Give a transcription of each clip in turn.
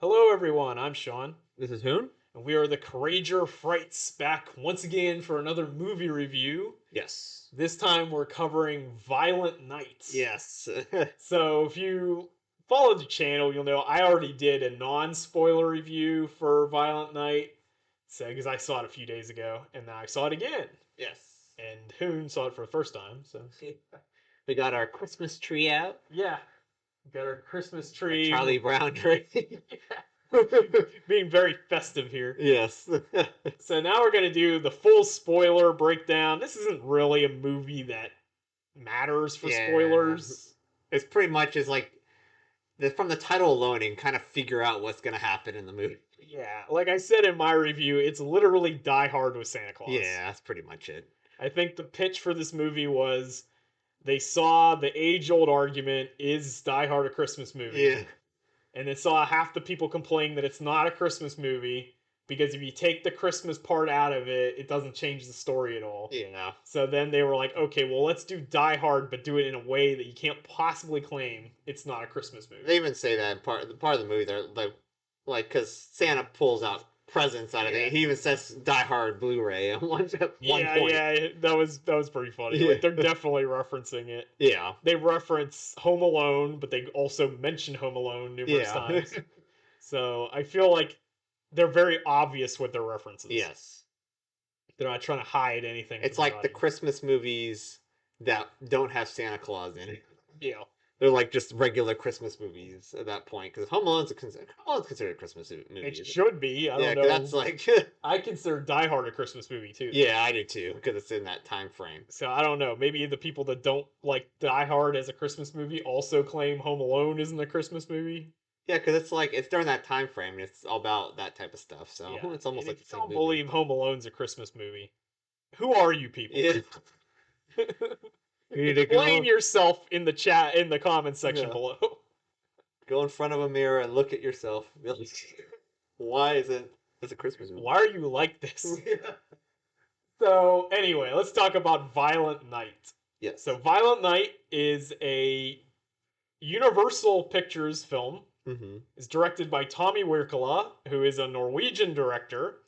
Hello, everyone. I'm Sean, This is Hoon? and we are the Courageour Frights back once again for another movie review. Yes. This time we're covering Violent Night. Yes. So, if you followed the channel, you'll know I already did a non spoiler review for Violent Night. So, because I saw it a few days ago, and now I saw it again. Yes. And Hoon saw it for the first time. So, We got our Christmas tree out. yeah, got our Christmas Our tree. Charlie Brown tree. Being very festive here. Yes. So now we're going to do the full spoiler breakdown. This isn't really a movie that matters for Yeah. spoilers. It's pretty much is like from the title alone, you can kind of figure out what's gonna happen in the movie. Yeah, like I said in my review, it's literally Die Hard with Santa Claus. Yeah, that's pretty much it. I think the pitch for this movie was they saw the age old argument, is Die Hard a Christmas movie? Yeah. And they saw half the people complain that it's not a Christmas movie because if you take the Christmas part out of it, it doesn't change the story at all. Yeah. So then they were like, okay, well, let's do Die Hard, but do it in a way that you can't possibly claim it's not a Christmas movie. They even say that in part of the movie. They're like because Santa pulls out presents out of it. He even says Die Hard Blu-ray at one point. Yeah, that was pretty funny. Yeah. Like they're definitely referencing it. Yeah. They reference Home Alone, but they also mention Home Alone numerous times. So I feel like they're very obvious with their references. Yes. They're not trying to hide anything. It's like the Christmas movies that don't have Santa Claus in it. Yeah. They're like just regular Christmas movies at that point because Home Alone's considered a Christmas movie. It should be. I Yeah, don't know. that's like I consider Die Hard a Christmas movie too. yeah, I do too because it's in that time frame. So I don't know. Maybe the people that don't like Die Hard as a Christmas movie also claim Home Alone isn't a Christmas movie. Yeah, because it's during that time frame. And it's all about that type of stuff. So Yeah. it's almost And like if the you same don't movie. believe Home Alone's a Christmas movie, who are you people? Yeah. You need to Blame yourself in the chat in the comment section Yeah. below. Go in front of a mirror and look at yourself. Why isn't this a Christmas movie? Why are you like this? Yeah. So anyway, let's talk about Violent Night. Yes. So Violent Night is a Universal Pictures film. Mm-hmm. It's directed by Tommy Wirkola, who is a Norwegian director,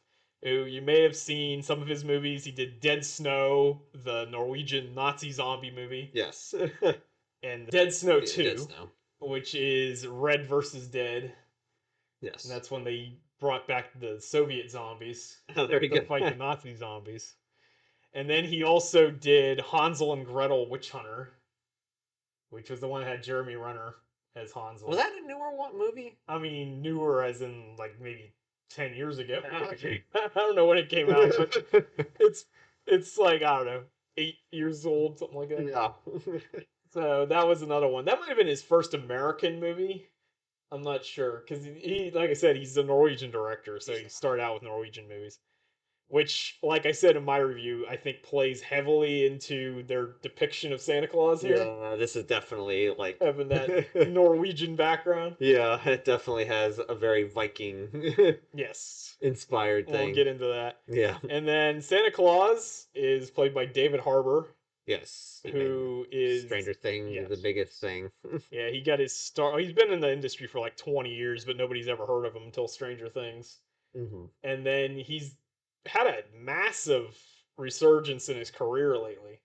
who you may have seen some of his movies. He did Dead Snow, the Norwegian Nazi zombie movie, Yes. and Dead Snow Yeah, 2, Dead Snow. which is Red versus Dead. Yes. And that's when they brought back the Soviet zombies Oh, there you to go. fight the Nazi zombies. And then he also did Hansel and Gretel Witch Hunter, which was the one that had Jeremy Renner as Hansel. Was that a newer one movie? I mean, newer as in like maybe 10 years ago. Okay. I don't know when it came out, but it's like, I don't know, 8 years old, something like that. Yeah. So that was another one. That might have been his first American movie. I'm not sure because he, like I said, he's a Norwegian director, so he started out with Norwegian movies, which, like I said in my review, I think plays heavily into their depiction of Santa Claus here, Yeah, this is definitely like having that Norwegian background. Yeah, it definitely has a very Viking Yes, inspired we'll thing. get into that. Yeah. And then Santa Claus is played by David Harbour, Yes. who is Stranger Things yes. is the biggest thing. Yeah, he got his start. He's been in the industry for like 20 years, but nobody's ever heard of him until Stranger Things. Mm-hmm. And then he's had a massive resurgence in his career lately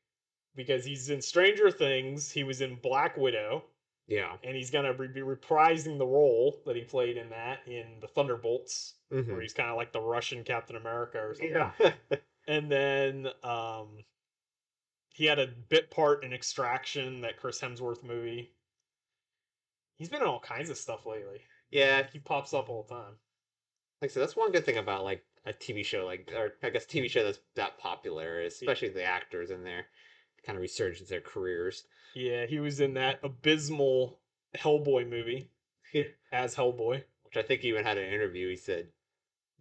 because he's in Stranger Things. He was in Black Widow, Yeah. and he's gonna be reprising the role that he played in that in the Thunderbolts, Mm-hmm. where he's kind of like the Russian Captain America or something. Yeah. And then he had a bit part in Extraction, that Chris Hemsworth movie. He's been in all kinds of stuff lately. Yeah. He pops up all the time. Like I said, that's one good thing about like a TV show, like or I guess TV show that's that popular, especially the actors in there, kind of resurge their careers. Yeah, he was in that abysmal Hellboy movie as Hellboy. Which I think he even had an interview. He said,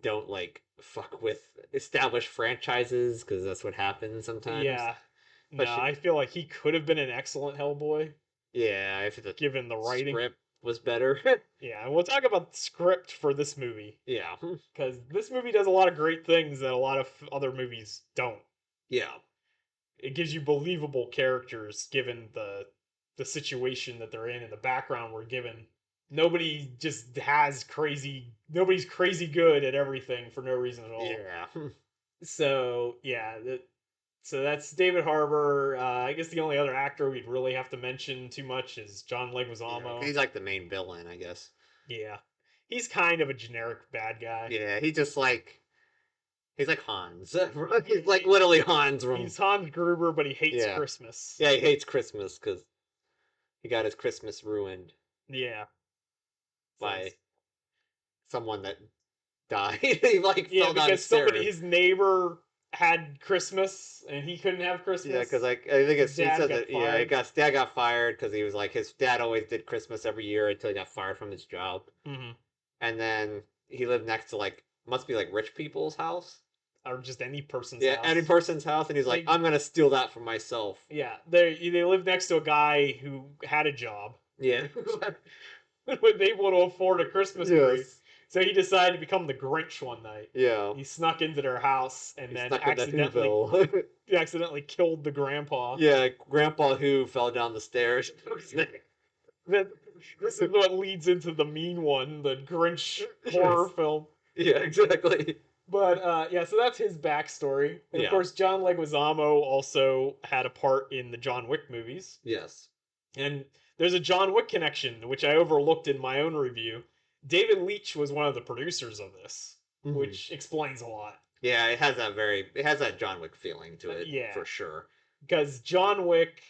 "Don't like fuck with established franchises because that's what happens sometimes." Yeah. No, Especially- I feel like he could have been an excellent Hellboy, Yeah, if the given the writing. script was better. Yeah, and we'll talk about the script for this movie, Yeah. because this movie does a lot of great things that a lot of other movies don't. Yeah. It gives you believable characters given the situation that they're in and the background we're given. Nobody just has crazy. Nobody's crazy good at everything for no reason at all. Yeah. So yeah, so that's David Harbour. I guess the only other actor we'd really have to mention too much is John Yeah, 'cause Leguizamo. he's like the main villain, I guess. Yeah, he's kind of a generic bad guy. Yeah, he's like Hans. He's like literally Hans from He's Hans Gruber, but he hates yeah. Christmas. Yeah, he hates Christmas because he got his Christmas ruined Yeah. So by someone that died. He like yeah, fell down the because somebody, stairs. his neighbor had Christmas and he couldn't have Yeah, because Christmas. like I think His he dad says got that yeah, fired. dad got fired because he was like his dad always did Christmas every year until he got fired from his job, Hmm. and then he lived next to like must be like rich people's house. Or just any person's Yeah, any house. person's house, and he's like, They, I'm gonna steal that for myself. yeah, they lived next to a guy who had a job, Yeah. was able to afford a Christmas tree. Yes. So he decided to become the Grinch one night. Yeah. He snuck into their house and He then stuck with that Whoville. accidentally killed the grandpa. Yeah, Grandpa Who fell down the stairs. Then this is what leads into the mean one, the Grinch horror Yes. film. Yeah, exactly. But yeah, so that's his backstory. And of Yeah. course, John Leguizamo also had a part in the John Wick movies. Yes. And there's a John Wick connection, which I overlooked in my own review. David Leitch was one of the producers of this, Mhm. which explains a lot. Yeah, it has that John Wick feeling to it Yeah. for sure. Because John Wick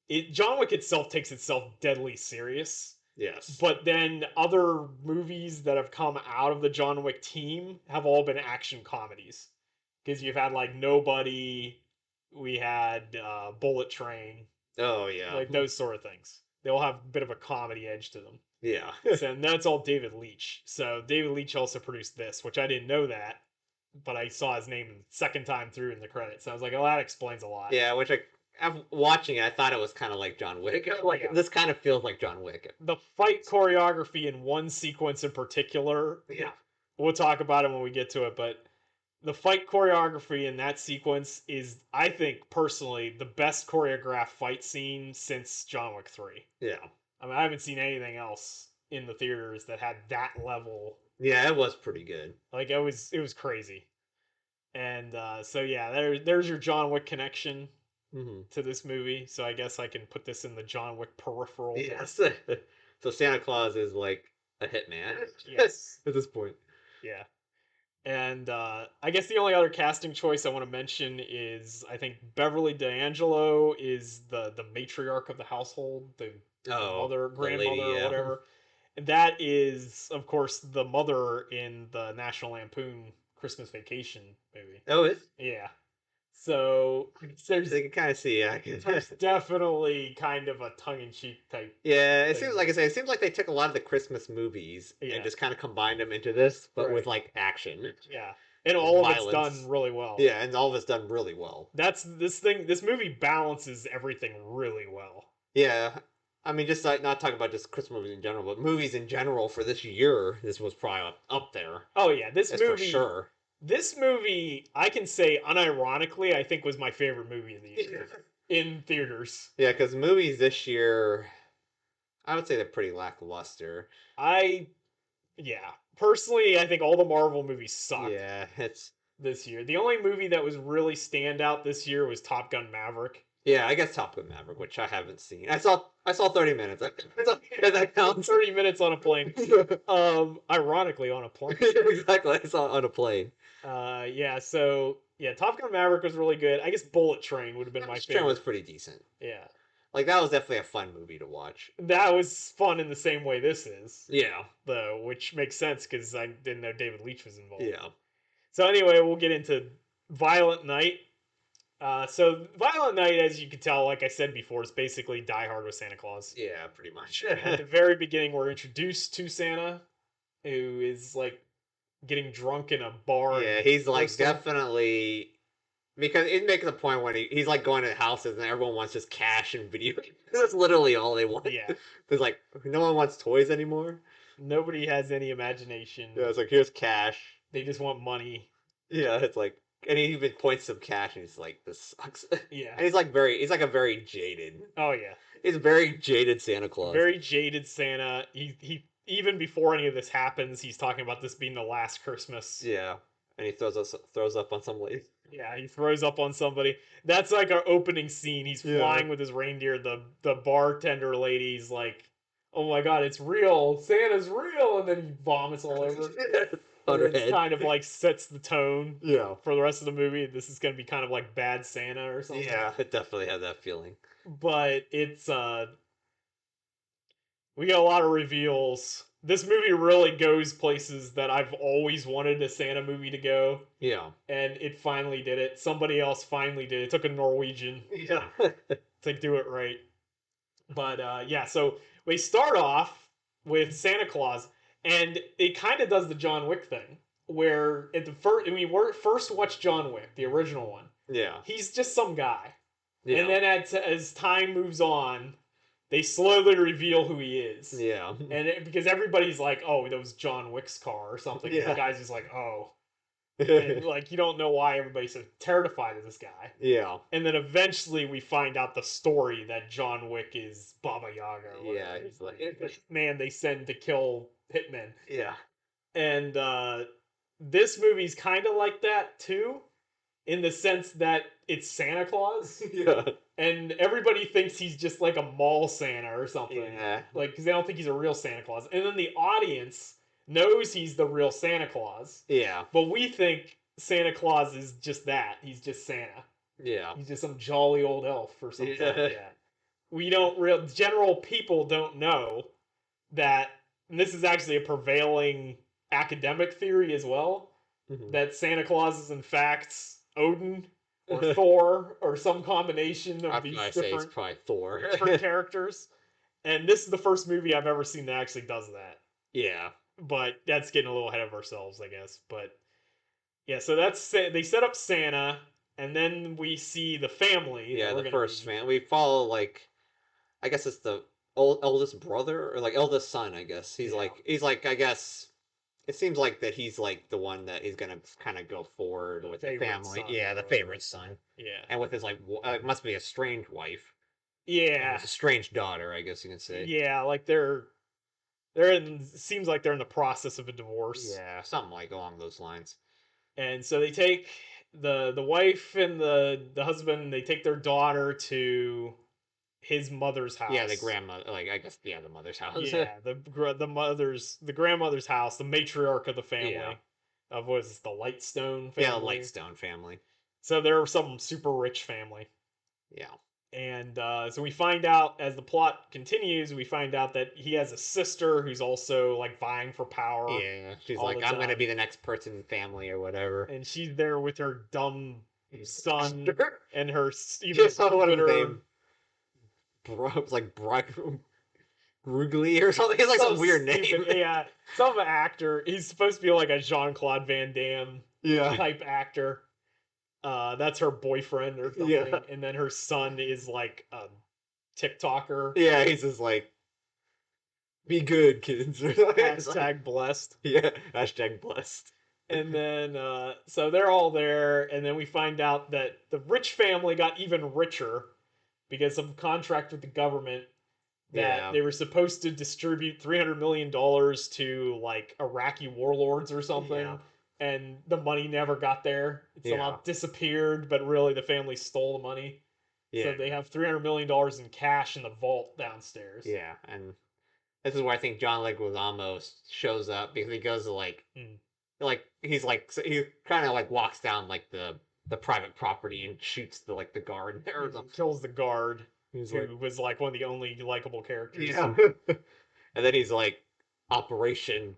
itself takes itself deadly serious. Yes. But then other movies that have come out of the John Wick team have all been action comedies. Because you've had like Nobody, we had Bullet Train, Oh yeah. like those sort of things. They all have a bit of a comedy edge to them. Yeah. So, and that's all David Leitch. So David Leitch also produced this, which I didn't know that, but I saw his name the second time through in the credits. So I was like, oh, that explains a lot. Yeah, which I'm watching it, I thought it was kind of like John Wick. Like Yeah. this kind of feels like John Wick. The fight choreography in one sequence in particular, Yeah. we'll talk about it when we get to it, but the fight choreography in that sequence is, I think, personally, the best choreographed fight scene since John Wick 3. Yeah. I mean, I haven't seen anything else in the theaters that had that level. Yeah, it was pretty good. Like it was crazy. And so yeah, there's your John Wick connection Hmm. to this movie. So I guess I can put this in the John Wick peripheral. Yes. So Santa Claus is like a hitman. Yes. At this point. Yeah. And I guess the only other casting choice I want to mention is I think Beverly D'Angelo is the matriarch of the household, the Oh, mother, the lady, grandmother, or yeah. whatever. And that is, of course, the mother in the National Lampoon Christmas Vacation movie. Oh, it's Yeah. So there's you can kind of see. Yeah. there's definitely kind of a tongue-in-cheek type. Yeah, it thing. seems like I say. It seems like they took a lot of the Christmas movies Yeah. and just kind of combined them into this, but Right. with like action. Yeah. And all of it's Violence. done really well. Yeah, and all of it's done really well. That's this movie balances everything really well. Yeah, I mean, just like not talking about just Christmas movies in general, but movies in general for this year. This was probably up there. Oh yeah, this That's movie for sure. This movie, I can say unironically, I think was my favorite movie of the year in theaters. Yeah, because movies this year, I would say they're pretty lackluster. Yeah, personally, I think all the Marvel movies sucked Yeah, it's this year. The only movie that was really standout this year was Top Gun Maverick. yeah. I guess Top Gun Maverick, which I haven't seen. I saw 30 minutes. That counts. 30 minutes on a plane. Ironically, on a plane. Exactly. I saw it on a plane. Yeah, so yeah, Top Gun Maverick was really good. I guess Bullet Train would have been my Train favorite. was pretty decent. Yeah. Like that was definitely a fun movie to watch. That was fun in the same way this is, Yeah. though, which makes sense because I didn't know David Leitch was involved. Yeah. So anyway, we'll get into Violent Night. So Violent Night, as you can tell, like I said before, is basically Die Hard with Santa Claus. Yeah, pretty much. At the very beginning, we're introduced to Santa, who is like getting drunk in a bar. Yeah, in he's like Bristol. definitely because it makes a point when he's like going to houses and everyone wants just cash and video. That's literally all they want. Yeah. There's like no one wants toys anymore. Nobody has any imagination. Yeah, it's like here's cash. They just want money. Yeah, it's like and he even points some cash and he's like, this sucks. Yeah. And he's like a very jaded. Oh yeah. He's a very jaded Santa Claus. Very jaded Santa. He even before any of this happens, he's talking about this being the last Christmas. Yeah, and he throws up on some lady. Yeah, he throws up on somebody. That's like our opening scene. He's Yeah. flying with his reindeer. The bartender lady's like, "Oh my god, it's real! Santa's real!" And then he vomits all over. On her It's head. kind of like sets the tone Yeah. for the rest of the movie. This is going to be kind of like Bad Santa or something. Yeah, it definitely had that feeling. But it's we got a lot of reveals. This movie really goes places that I've always wanted a Santa movie to go, Yeah. and it finally did it. Somebody else finally did it. It took a Norwegian Yeah. to do it right. But yeah, so we start off with Santa Claus, and it kind of does the John Wick thing, where at the first when we first watched John Wick, the original one, Yeah. he's just some guy, Yeah. and then as time moves on, they slowly reveal who he is. Yeah. And because everybody's like, "Oh, that was John Wick's car or something," and Yeah. the guy's just like, "Oh," and like you don't know why everybody's so terrified of this guy. Yeah. And then eventually we find out the story that John Wick is Baba Yaga. Or Yeah, whatever. he's like The man they send to kill hitmen. Yeah. And this movie's kind of like that too, in the sense that it's Santa Claus, Yeah. and everybody thinks he's just like a mall Santa or something. Yeah. Like, because they don't think he's a real Santa Claus. And then the audience knows he's the real Santa Claus, Yeah. but we think Santa Claus is just that. He's just Santa. Yeah. He's just some jolly old elf or something Yeah. like that. We don't general people don't know that, and this is actually a prevailing academic theory as well, Mhm. that Santa Claus is in fact Odin or Thor or some combination of I'd these say it's different, probably Thor. different characters. And this is the first movie I've ever seen that actually does that. Yeah. But that's getting a little ahead of ourselves, I guess. But yeah, so that's they set up Santa, and then we see the family. Yeah, that we're the gonna first meet. man. We follow like I guess it's the eldest brother or like eldest son, I guess. He's Yeah. like I guess it seems like that he's like the one that he's gonna kind of go forward with the favorite family. son Yeah, or the whatever. favorite son, Yeah. and with his like it must be a strange wife. Yeah. It's a strange daughter, I guess you can say. Yeah, like they're in seems like they're in the process of a divorce. Yeah, something like along those lines. And so they take the wife and the husband, they take their daughter to his mother's house. Yeah, the grandma, like I guess, yeah, the mother's house. Yeah, the grandmother's house, the matriarch of the family. Yeah. Of what is this, the Lightstone family? Yeah, the Lightstone family. So they're some super rich family. Yeah. And so we find out as the plot continues, we find out that he has a sister who's also like vying for power. Yeah, she's all like, the I'm gonna time. be the next person in the family or whatever. And she's there with her dumb son Sure. and her even Just saw what his stupider- name. It's like Brugli or something. It's like some weird stupid- name. Yeah, some actor. He's supposed to be like a Jean-Claude Van Damme Yeah. type actor. That's her boyfriend or something. Yeah. And then her son is like a TikToker. Yeah, he's just like, be good, kids. Hashtag blessed. Yeah, hashtag blessed. And then, so they're all there, and then we find out that the rich family got even richer because of a contract with the government that Yeah. they were supposed to distribute $300 million to like Iraqi warlords or something. Yeah. And the money never got there. It somehow Yeah. disappeared, but really the family stole the money. Yeah. So they have $300 million in cash in the vault downstairs. Yeah, and this is where I think John Leguizamo shows up because he goes to like, Mm. like he's like he kind of like walks down like the private property and shoots the like the guard there or something. Kills the guard, He's who like, was like one of the only likable characters. yeah, and then he's like, Operation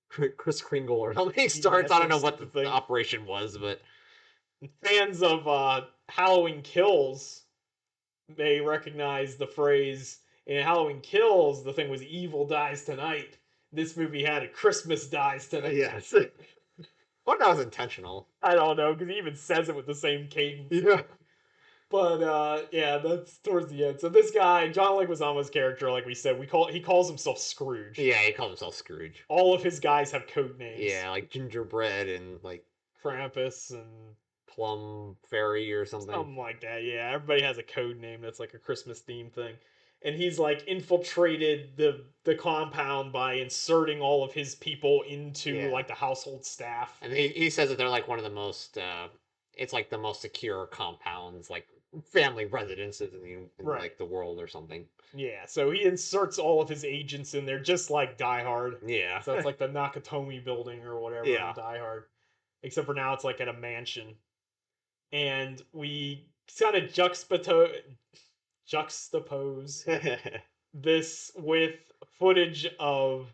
Chris Kringle or something. He starts. I don't know what the operation was, but fans of Halloween Kills may recognize the phrase in Halloween Kills. The thing was "Evil dies tonight." This movie had a "Christmas dies tonight." yes. What that was intentional. I don't know because he even says it with the same cadence. Yeah. But yeah, that's towards the end. So this guy, John Leguizamo's character, like we said, he calls himself Scrooge. Yeah, he calls himself Scrooge. All of his guys have code names. Yeah, like Gingerbread and like Krampus and Plum Fairy or something. something like that. Yeah, everybody has a code name that's like a Christmas theme thing. and he's like infiltrated the compound by inserting all of his people into Yeah. like the household staff. And he says that they're like one of the most it's like the most secure compounds, like family residences in Right. like the world or something. Yeah, so he inserts all of his agents in there, just like Die Hard. Yeah. So it's like the Nakatomi building or whatever in Yeah. Die Hard, except for now it's like at a mansion, and we kind of juxtapose this with footage of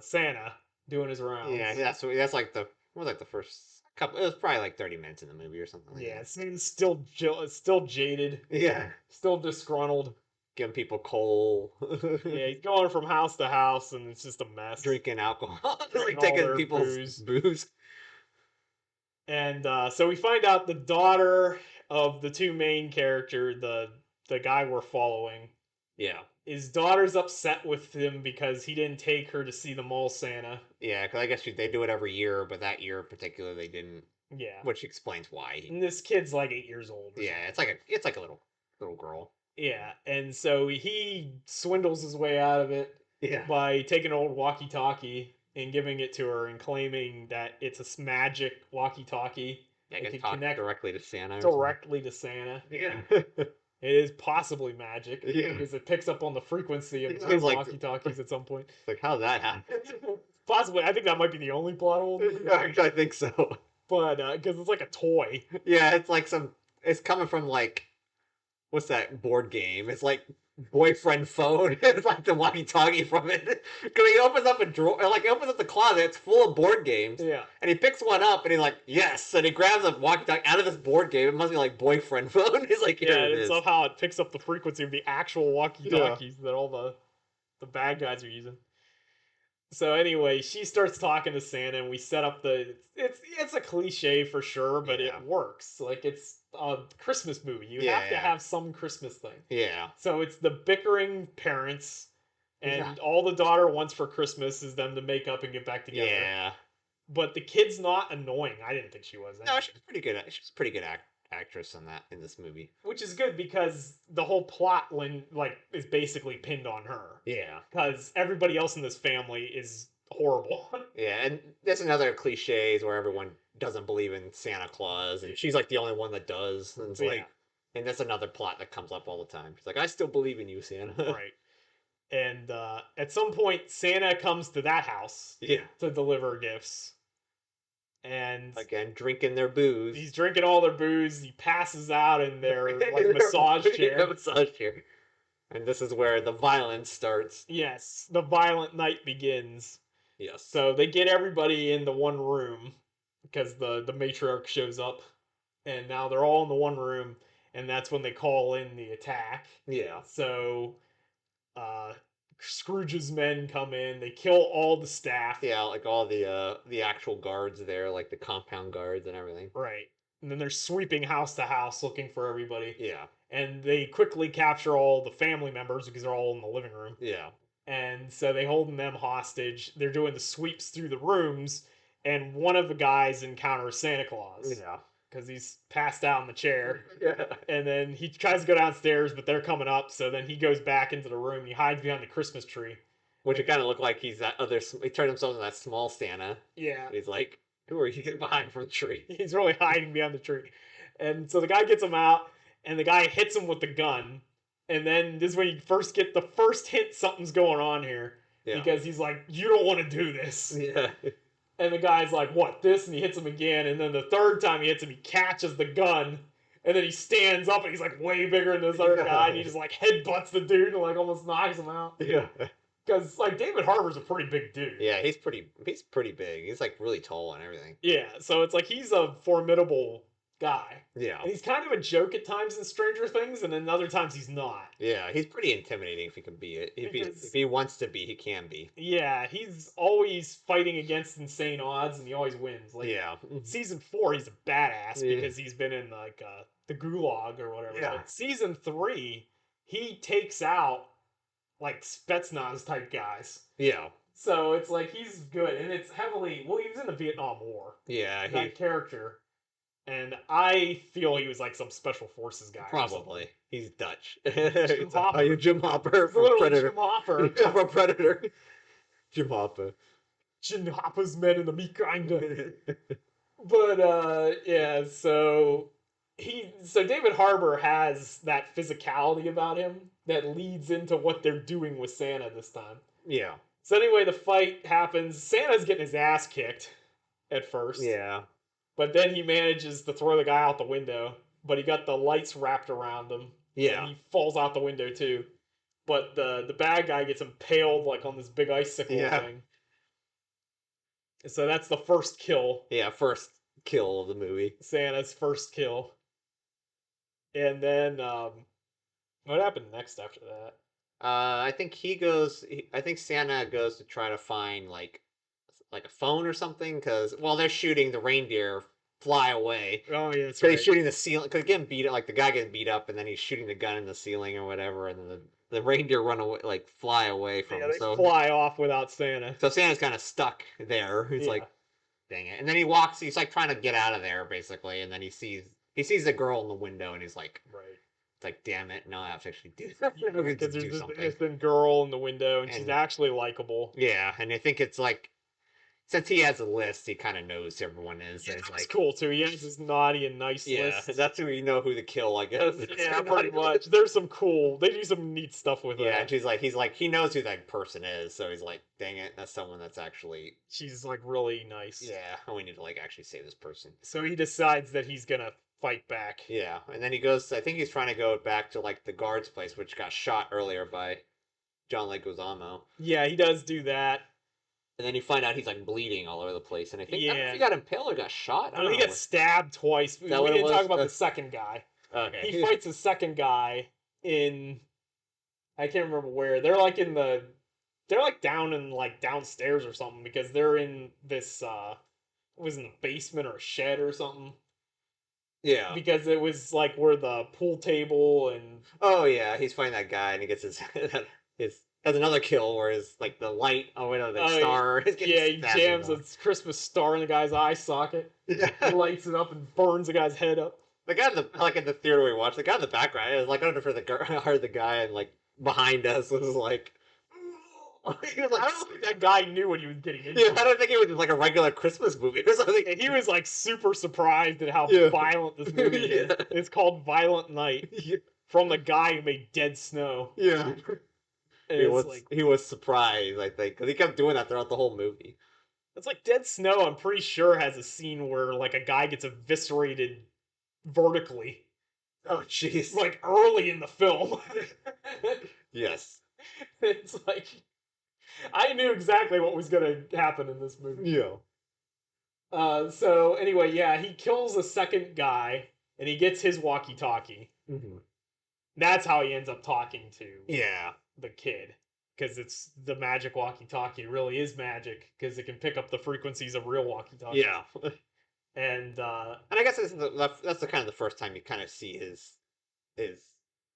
Santa doing his Yeah, rounds. that's like the what was like the first couple. It was probably like 30 minutes in the movie or something like Yeah, that. Santa's still jaded, Yeah, still disgruntled. giving people coal, Yeah, he's going from house to house, and it's just a mess. drinking alcohol, Drinking like all taking their people's booze. booze. And so we find out the daughter of the two main character, the guy we're following, Yeah, his daughter's upset with him because he didn't take her to see the mall Santa. yeah, because I guess they do it every year, but that year in particular they didn't, Yeah, which explains why. and this kid's like 8 years old. Or Yeah, something. it's like a little girl. Yeah, and so he swindles his way out of it Yeah, by taking an old walkie-talkie and giving it to her and claiming that it's a magic walkie-talkie. I It can can talk connect directly to Santa. Or something. directly to Santa. Yeah, It is possibly magic Yeah. because it picks up on the frequency of It his sounds like- walkie-talkies at some point. like how'd that happen? Possibly, I think that might be the only plot hole. Actually, I think so. But because it's like a toy. Yeah, it's like it's coming from like, what's that board game? It's like boyfriend phone. It's like the walkie-talkie from it. Because he opens up a drawer, like he opens up the closet. It's full of board games, Yeah, and he picks one up, and he's like, "Yes!" And he grabs a walkie-talkie out of this board game. It must be like boyfriend phone. He's like, "Here yeah, it and is." somehow it picks up the frequency of the actual walkie-talkies that all the bad guys are using. So anyway, she starts talking to Santa, and we set up the. It's a cliche for sure, but Yeah. it works. Like it's a Christmas movie. You have to Yeah. have some Christmas thing. Yeah, So it's the bickering parents, and Yeah. all the daughter wants for Christmas is them to make up and get back together. yeah. But the kid's not annoying. I didn't think she was. No, she was pretty good. She's a pretty good actress in this movie. Which is good because the whole plot is basically pinned on her. Yeah. Because everybody else in this family is horrible. Yeah, and that's another cliches where everyone doesn't believe in Santa Claus, and she's like the only one that does. And it's Yeah. like, and that's another plot that comes up all the time. She's like, I still believe in you, Santa. Right. And at some point, Santa comes to that house Yeah. to deliver gifts. And Again, drinking their booze. he's drinking all their booze. He passes out in their like massage chair. Massage chair. And this is where the violence starts. Yes, the violent night begins. Yes. So they get everybody in the one room because the matriarch shows up, and now they're all in the one room, and that's when they call in the attack. Yeah. So Scrooge's men come in, they kill all the staff. Yeah, like all the actual guards there, like the compound guards and everything. Right. And then they're sweeping house to house looking for everybody. Yeah. And they quickly capture all the family members because they're all in the living room. Yeah. And so they holding them hostage. They're doing the sweeps through the rooms, and one of the guys encounters Santa Claus Yeah. because he's passed out in the chair. Yeah. And then he tries to go downstairs, but they're coming up. So then he goes back into the room. And he hides behind the Christmas tree. Which it kind of looked like he's that other. He turned himself into that small Santa. Yeah, He's like, who are you getting behind from the tree? he's really hiding behind the tree. And so the guy gets him out, and the guy hits him with the gun. And then this is when you first get the first hint something's going on here. Yeah. Because he's like, you don't want to do this. Yeah. And the guy's like, what, this? And he hits him again. And then the third time he hits him, he catches the gun. And then he stands up and he's like way bigger than this other guy. And he just like headbutts the dude and like almost knocks him out. Yeah. Because like David Harbour's a pretty big dude. Yeah, he's pretty big. He's like really tall and everything. Yeah, so it's like he's a formidable guy. Yeah. And he's kind of a joke at times in Stranger Things, and then other times he's not. Yeah, he's pretty intimidating if he can be it. Because- If he wants to be, he can be. Yeah, he's always fighting against insane odds, and he always wins. Like Yeah. season 4, he's a badass Yeah. because he's been in like the gulag or whatever. Yeah. But season 3, he takes out like Spetsnaz type guys. Yeah. So it's like he's good, and it's heavily. Well, he was in the Vietnam War. Yeah. That character, And I feel he was like some special forces guy. Or something. Probably. He's Dutch. Jim Hopper. Are you Jim Hopper It's from literally Predator? Jim Hopper. Yeah, from Predator. Jim Hopper. Jim Hopper's men in the meat grinder. But yeah, so David Harbour has that physicality about him that leads into what they're doing with Santa this time. Yeah. So anyway, the fight happens. Santa's getting his ass kicked at first. Yeah. But then he manages to throw the guy out the window. But he got the lights wrapped around him. Yeah. And he falls out the window too. But the bad guy gets impaled like on this big icicle thing. So that's the first kill. Yeah, first kill of the movie. Santa's first kill. And then what happened next after that? I think I think Santa goes to try to find like a phone or something because while they're shooting, the reindeer fly away. Oh yeah, that's So right. he's shooting the ceiling because getting beat up, like the guy getting beat up, and then he's shooting the gun in the ceiling or whatever, and then the reindeer run away, like fly away from him. They So fly off without Santa. so Santa's kind of stuck there. He's Yeah. like, dang it, and then he walks. He's like trying to get out of there basically, and then he sees the girl in the window, and he's like, Right. it's like, damn it, now I have to actually do something. I have to Because do there's this something. innocent girl in the window, and she's And- actually likable. Yeah, and I think it's like, since he has a list, he kind of knows who everyone is. Yeah, and it's that's like, cool too. He has this naughty and nice yeah, list. that's who you know who to kill, I guess. Yeah, pretty much. There's some cool. They do some neat stuff with Yeah, that. and he's like, he knows who that person is, so he's like, dang it, that's someone that's actually, She's like really nice. yeah, we need to like actually save this person. So he decides that he's gonna fight back. Yeah, and then he goes, I think he's trying to go back to like the guard's place, which got shot earlier by John Leguizamo. Yeah, he does do that. And then you find out he's like bleeding all over the place, and I think I don't know if Yeah. he got impaled or got shot. I No, don't he know. got stabbed twice. We that what it didn't was? talk about the That's- second guy. Okay. He fights the second guy in I can't remember where. They're like down in like downstairs or something because they're in this it was in the basement or a shed or something. Yeah. Because it was like where the pool table and Oh yeah, he's fighting that guy, and he gets his has another kill where his like the light the Oh, star is getting yeah, he smashed jams off. a Christmas star in the guy's eye socket. Yeah. He lights it up and burns the guy's head up. The guy in the theater we watched, the guy in the background, it was like I don't know if I heard the guy and like behind us was like, he was like, I don't think that guy knew what he was getting into. yeah, I don't think it was just like a regular Christmas movie or something. And he was like super surprised at how Yeah. violent this movie is. Yeah. It's called Violent Night Yeah. from the guy who made Dead Snow. Yeah. And He was surprised, I think, because he kept doing that throughout the whole movie. it's like Dead Snow, I'm pretty sure, has a scene where like a guy gets eviscerated vertically. Oh, jeez. Like early in the film. Yes. It's like I knew exactly what was gonna happen in this movie. Yeah. So anyway, yeah, he kills a second guy and he gets his walkie-talkie. Mm-hmm. That's how he ends up talking to Yeah. the kid. Because it's the magic walkie-talkie. It really is magic because it can pick up the frequencies of real walkie-talkies. Yeah. And And I guess that's the kind of the first time you kind of see his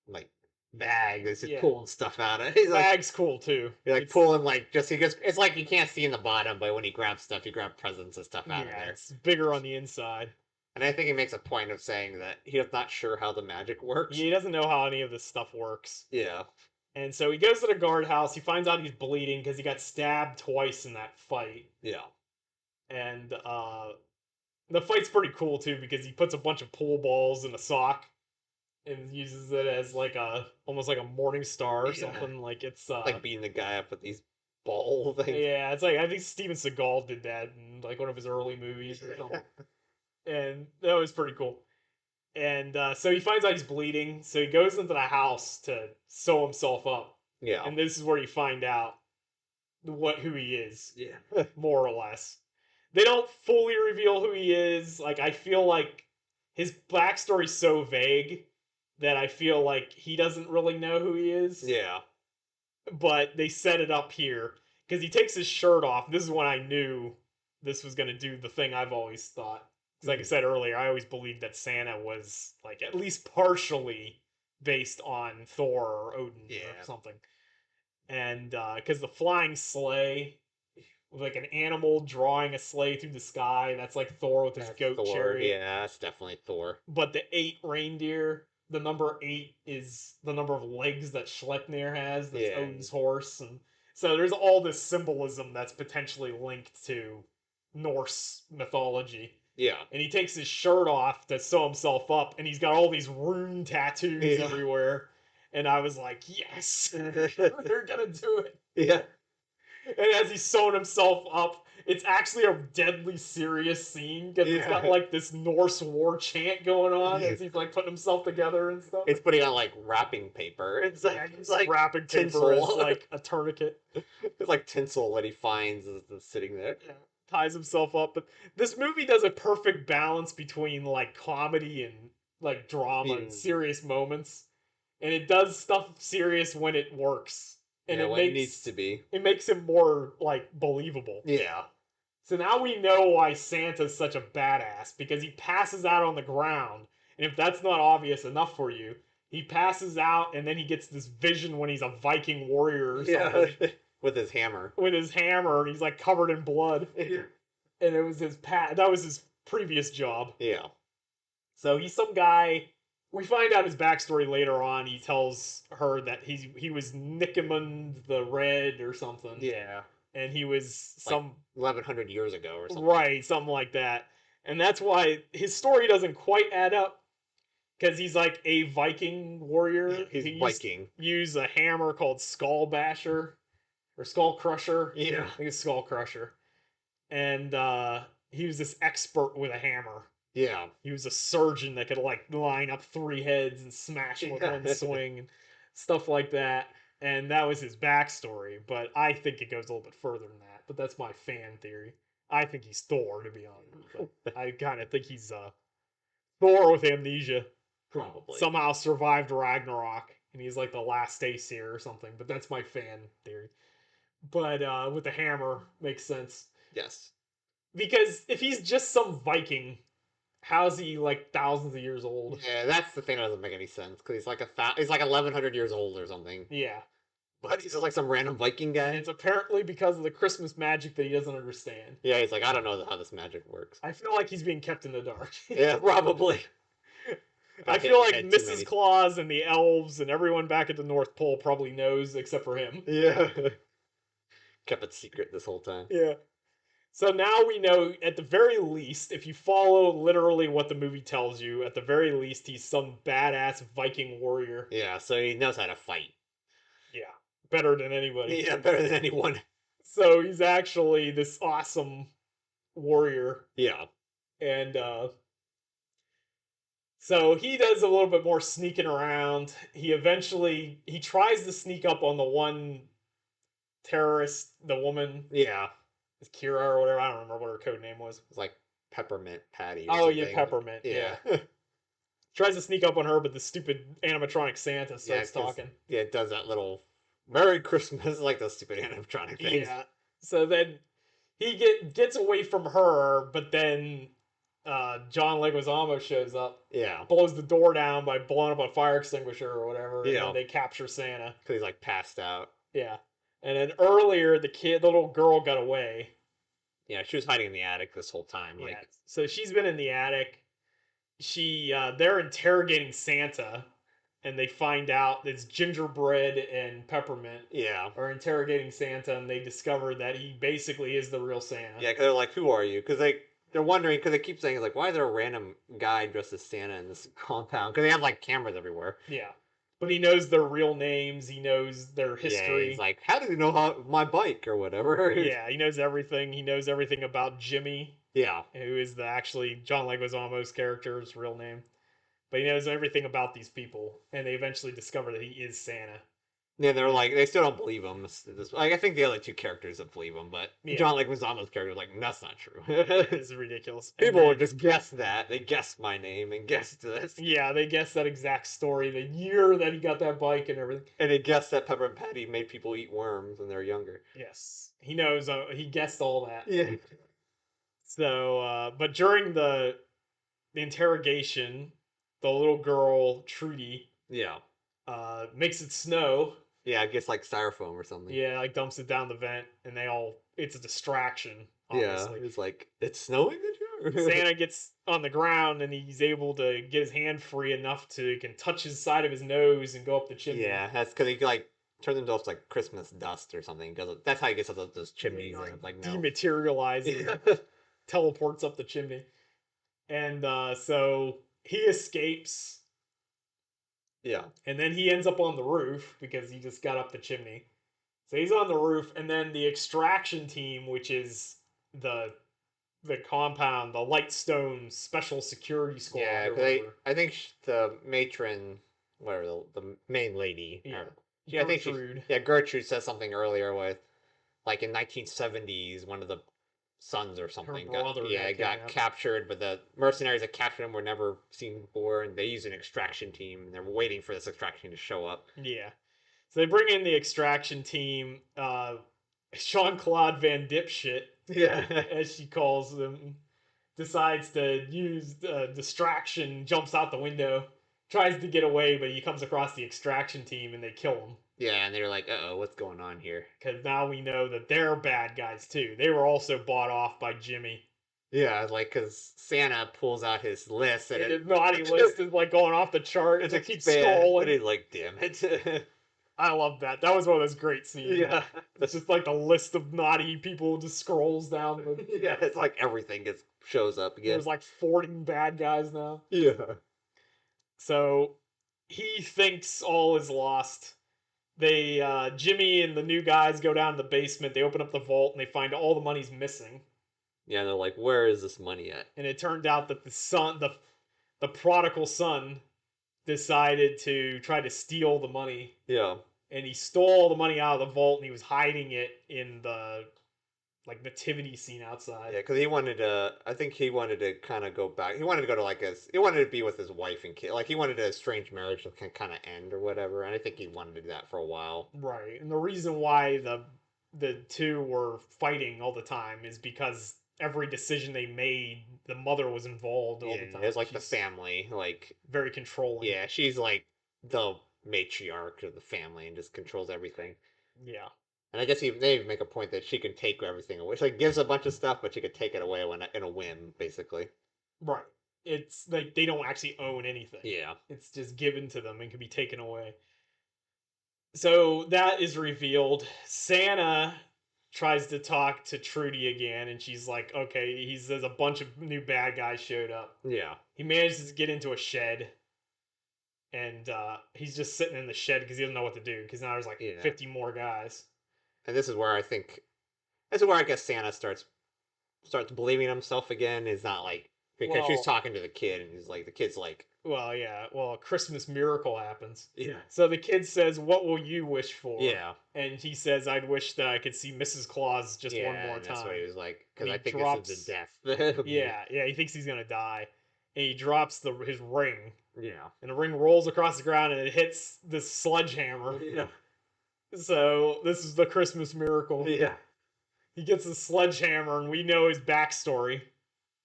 like bag. He's just Yeah. pulling stuff out of it. He's like, bag's cool too. It's- pulling like just he gets. It's like you can't see in the bottom, but when he grabs stuff, you grab presents and stuff out of Yeah, there. it's bigger on the inside. And I think he makes a point of saying that he's not sure how the magic works. He doesn't know how any of this stuff works. Yeah. And so he goes to the guardhouse. He finds out he's bleeding because he got stabbed twice in that fight. Yeah. And the fight's pretty cool too because he puts a bunch of pool balls in a sock and uses it as like almost like a morning star or Yeah. something. Like it's Like beating the guy up with these ball things. yeah, it's like I think Steven Seagal did that in like one of his early movies or something. And that was pretty cool. And so he finds out he's bleeding, so he goes into the house to sew himself up. Yeah. And this is where you find out who he is, Yeah. more or less. They don't fully reveal who he is. Like I feel like his backstory's so vague that I feel like he doesn't really know who he is. Yeah. But they set it up here because he takes his shirt off. This is when I knew this was going to do the thing I've always thought. 'Cause like I said earlier, I always believed that Santa was like at least partially based on Thor or Odin Yeah. or something. And because the flying sleigh with like an animal drawing a sleigh through the sky. That's like Thor with his That's goat Thor. chariot. Yeah, that's definitely Thor. But the 8 reindeer, the number 8 is the number of legs that Schleppnir has. That's Yeah. Odin's horse, and so there's all this symbolism that's potentially linked to Norse mythology. Yeah. And he takes his shirt off to sew himself up, and he's got all these rune tattoos Yeah. everywhere. And I was like, yes, they're gonna do it. Yeah. And as he's sewing himself up, it's actually a deadly serious scene because it's got Yeah. like this Norse war chant going on Yeah. as he's like putting himself together and stuff. It's putting on like wrapping paper. It's like, Yeah, it's he's like wrapping paper tinsel. as like a tourniquet. It's like tinsel that he finds is sitting there. Yeah, ties himself up. But this movie does a perfect balance between like comedy and like drama and Mm. serious moments. And it does stuff serious when it works. And Yeah, it what makes it needs to be. it makes him more like believable. Yeah. So now we know why Santa's such a badass because he passes out on the ground. And if that's not obvious enough for you, he passes out and then he gets this vision when he's a Viking warrior or something Yeah. With his hammer. with his hammer and he's like covered in blood. Yeah. And it was that was his previous job. Yeah. So he's some guy. We find out his backstory later on. He tells her that he was Nicomund the Red or something. Yeah. And he was Like some 1100 years ago or something. right, something like that. And that's why his story doesn't quite add up. Because he's like a Viking warrior. He's he Viking. Use a hammer called Skull Basher or Skull Crusher. Yeah. I think it's Skull Crusher. And he was this expert with a hammer. Yeah. He was a surgeon that could like line up 3 heads and smash them with Yeah. one swing and stuff like that. And that was his backstory. But I think it goes a little bit further than that. But that's my fan theory. I think he's Thor, to be honest. But I kind of think he's Thor with amnesia. Probably. Somehow survived Ragnarok, and he's like the last Aesir or something. But that's my fan theory. But with the hammer, makes sense. Yes. Because if he's just some Viking, how's he like thousands of years old? Yeah, that's the thing that doesn't make any sense because he's like he's like 1100 years old or something. Yeah. But he's just like some random Viking guy. And it's apparently because of the Christmas magic that he doesn't understand. Yeah, he's like, I don't know how this magic works. I feel like he's being kept in the dark. Yeah, probably. I feel like Mrs. Claus and the elves and everyone back at the North Pole probably knows except for him. Yeah. Kept it secret this whole time. Yeah. So now we know, at the very least, if you follow literally what the movie tells you, at the very least, he's some badass Viking warrior. Yeah, so he knows how to fight. Yeah. Better than anybody. Yeah, better than anyone. So he's actually this awesome warrior. Yeah. And so he does a little bit more sneaking around. He tries to sneak up on the one terrorist, the woman. Yeah. It's Kira or whatever. I don't remember what her code name was. It's like Peppermint Patty. Oh, yeah, Peppermint. Yeah. Tries to sneak up on her, but the stupid animatronic Santa starts talking. Yeah, it does that little Merry Christmas, like those stupid animatronic things. Yeah. So then he gets away from her, but then John Leguizamo shows up. Yeah. Blows the door down by blowing up a fire extinguisher or whatever. Yeah. And then they capture Santa. Because he's like passed out. Yeah. And then earlier, the little girl got away. Yeah, she was hiding in the attic this whole time. Like, Yeah. So she's been in the attic. They're interrogating Santa, and they find out that it's Gingerbread and Peppermint yeah. are interrogating Santa, and they discover that he basically is the real Santa. Yeah, because they're like, who are you? Because they're wondering, because they keep saying, like, why is there a random guy dressed as Santa in this compound? Because they have, like, cameras everywhere. Yeah. But he knows their real names. He knows their history. Yeah, he's like, how do you know my bike or whatever? Yeah, he knows everything. He knows everything about Jimmy. Yeah. Who is actually John Leguizamo's character's real name. But he knows everything about these people. And they eventually discover that he is Santa. Yeah, they're like, they still don't believe him. Like, I think the other two characters don't believe him, but Yeah. John Leguizamo's character is like, that's not true. It's ridiculous. People would just guess that. They guessed my name and guessed this. Yeah, they guessed that exact story, the year that he got that bike and everything. And they guessed that Peppermint Patty made people eat worms when they were younger. Yes. He knows, he guessed all that. Yeah. So, but during the interrogation, the little girl, Trudy, Yeah. makes it snow. Yeah, it gets like styrofoam or something. Yeah, like dumps it down the vent, and it's a distraction, Yeah, obviously. it's like it's snowing in here. Santa gets on the ground and he's able to get his hand free enough to he can touch his side of his nose and go up the chimney. Yeah, that's because he like turns into like Christmas dust or something. Because that's how he gets up those And he chimneys like and like no. dematerializes, Yeah. teleports up the chimney. And so he escapes, Yeah. and then he ends up on the roof because he just got up the chimney. So he's on the roof, and then the extraction team, which is the the compound, the Lightstone Special Security Squad Yeah, or because whatever. I think the matron, whatever the main lady, Yeah, I think she, Gertrude. yeah, Gertrude said something earlier with, like in 1970s, one of the sons or Her something brother got got kidnapped. captured, but the mercenaries that captured him were never seen before, and they used an extraction team, and they're waiting for this extraction to show up. Yeah. So they bring in the extraction team. Jean Claude Van Dipshit, Yeah. as she calls them, decides to use distraction, jumps out the window, tries to get away, but he comes across the extraction team and they kill him. Yeah, and they're like, "Uh-oh, what's going on here?" Because now we know that they're bad guys too. They were also bought off by Jimmy. Yeah, like because Santa pulls out his list and And it his naughty list is like going off the chart. it's And keep expand, and scrolling. he's like, "Damn it!" I love that. That was one of those great scenes. Yeah, It's just like the list of naughty people just scrolls down. yeah, it's like everything gets shows up again. There's like 40 bad guys now. Yeah, So he thinks all is lost. They Jimmy and the new guys go down to the basement. They open up the vault and they find all the money's missing. yeah, they're like, "Where is this money at?" And it turned out that the prodigal son decided to try to steal the money, Yeah, and he stole the money out of the vault and he was hiding it in the like nativity scene outside. yeah, because he wanted to. I think he wanted to kind of go back. He wanted to go to like his. He wanted to be with his wife and kid. Like he wanted a strange marriage to kind of end or whatever. And I think he wanted to do that for a while. Right. And the reason why the two were fighting all the time is because every decision they made, the mother was involved all Yeah, the time. it's like the She's family. Like, very controlling. yeah, she's like the matriarch of the family and just controls everything. Yeah. And I guess they even make a point that she can take everything away. She like gives a bunch of stuff, but she could take it away when in a whim, basically. Right. It's like they don't actually own anything. Yeah. It's just given to them and can be taken away. So that is revealed. Santa tries to talk to Trudy again, and she's like, okay, he says a bunch of new bad guys showed up. Yeah. He manages to get into a shed, and he's just sitting in the shed because he doesn't know what to do because now there's like Yeah. 50 more guys. And this is where I guess Santa starts believing himself again. Is not like because she's Well, talking to the kid and he's like the kid's like well, yeah. Well, a Christmas miracle happens. yeah. So the kid says, "What will you wish for?" Yeah. And he says, "I'd wish that I could see Mrs. Claus just one Yeah, more and that's what he time." was like And because he I think drops. this is the death. of me. Yeah. He thinks he's gonna die, and he drops his ring, Yeah. and the ring rolls across the ground, and it hits this sledgehammer. Yeah. So this is the Christmas miracle. Yeah. He gets a sledgehammer, and we know his backstory,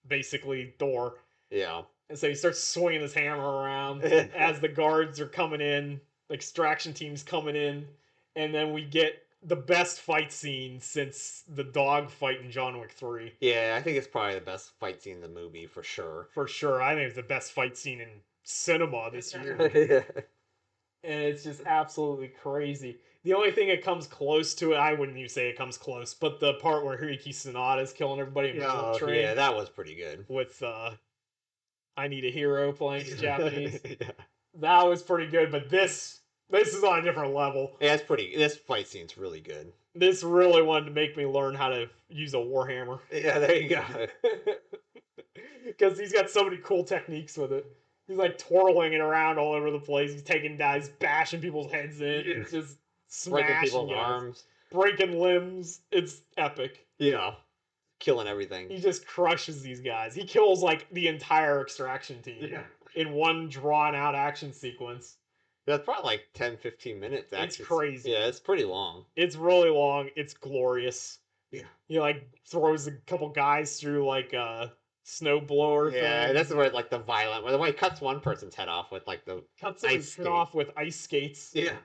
basically Thor. Yeah. And so he starts swinging his hammer around as the guards are coming in, the extraction team's coming in, and then we get the best fight scene since the dog fight in John Wick 3. Yeah, I think it's probably the best fight scene in the movie for sure. For sure. I think it's the best fight scene in cinema this year. Yeah. And it's just absolutely crazy. The only thing that comes close to it, I wouldn't even say it comes close, but the part where Hiriki Sanada is killing everybody in Bullet Train Yeah, that was pretty good. with I Need a Hero playing in Japanese. Yeah. That was pretty good, but this is on a different level. Yeah, it's pretty. This fight scene's really good. This really wanted to make me learn how to use a warhammer. Yeah, there you go. Because he's got so many cool techniques with it. He's like twirling it around all over the place. He's taking guys, bashing people's heads in. Yeah. It's just Breaking smashing people's guys, arms. breaking limbs. It's epic. Yeah, killing everything. He just crushes these guys. He kills like the entire extraction team Yeah. in one drawn out action sequence. That's probably like 10, 15 minutes. It's Actually. crazy. Yeah, it's pretty long. It's really long. It's glorious. Yeah. He like throws a couple guys through like a snowblower Yeah, thing. that's where like the violent, where he cuts one person's head off with like the Cuts ice his head skate. off with ice skates. Yeah.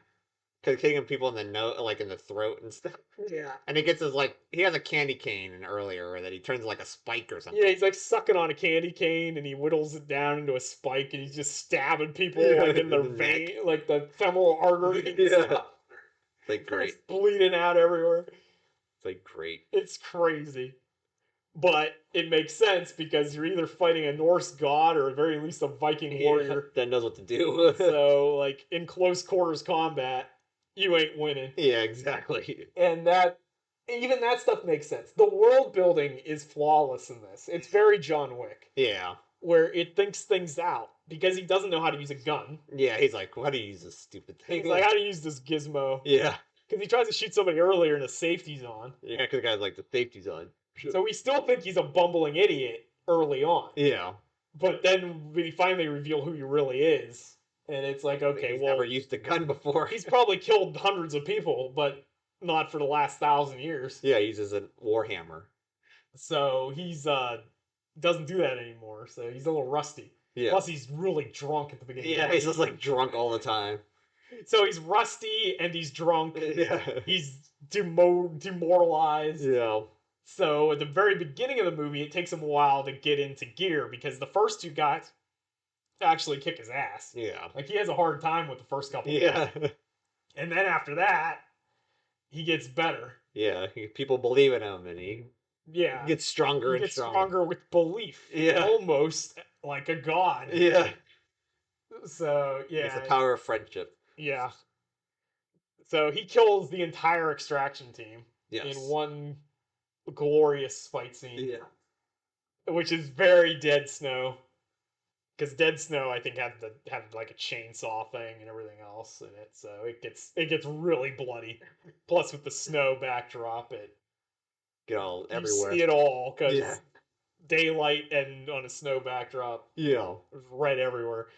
kicking people in the nose, like in the throat and stuff. Yeah. And he gets his like he has a candy cane earlier that he turns like a spike or something. Yeah, he's like sucking on a candy cane and he whittles it down into a spike and he's just stabbing people like in their In the neck. vein, like the femoral artery and Yeah. stuff. It's like It's great. bleeding out everywhere. It's like great. It's crazy. But it makes sense because you're either fighting a Norse god or at very least a Viking Yeah, warrior. that knows what to do. So, like in close quarters combat, you ain't winning. Yeah, exactly. And that even that stuff makes sense. The world building is flawless in this. It's very John Wick, Yeah. where it thinks things out because he doesn't know how to use a gun. Yeah, he's like, how do you use this stupid thing? He's like, how to use this gizmo? Yeah. Because he tries to shoot somebody earlier and the safety's on. Yeah, because the guy's like, the safety's on. So we still think he's a bumbling idiot early on. Yeah. But then we finally reveal who he really is. And it's like, okay, He's well, never used a gun before. he's probably killed hundreds of people, but not for the last 1,000 years. Yeah, he uses a warhammer. So he's doesn't do that anymore. So he's a little rusty. Yeah. Plus, he's really drunk at the beginning. Yeah, he's just like drunk all the time. So he's rusty and he's drunk. Yeah. He's demoralized. Yeah. So at the very beginning of the movie, it takes him a while to get into gear because the first two guys actually kick his ass. Yeah. Like he has a hard time with the first couple. Yeah. And then after that, he gets better. Yeah. People believe in him and he Yeah. gets stronger He and gets stronger. stronger with belief. Yeah. Almost like a god. Yeah. So, yeah. It's the power of friendship. Yeah. So he kills the entire extraction team Yes. in one glorious fight scene, Yeah. which is very Dead Snow. Because Dead Snow, I think, had like a chainsaw thing and everything else in it, so it gets really bloody. Plus, with the snow backdrop, Get all you everywhere. see it all because Yeah. daylight and on a snow backdrop, Yeah. there's red everywhere.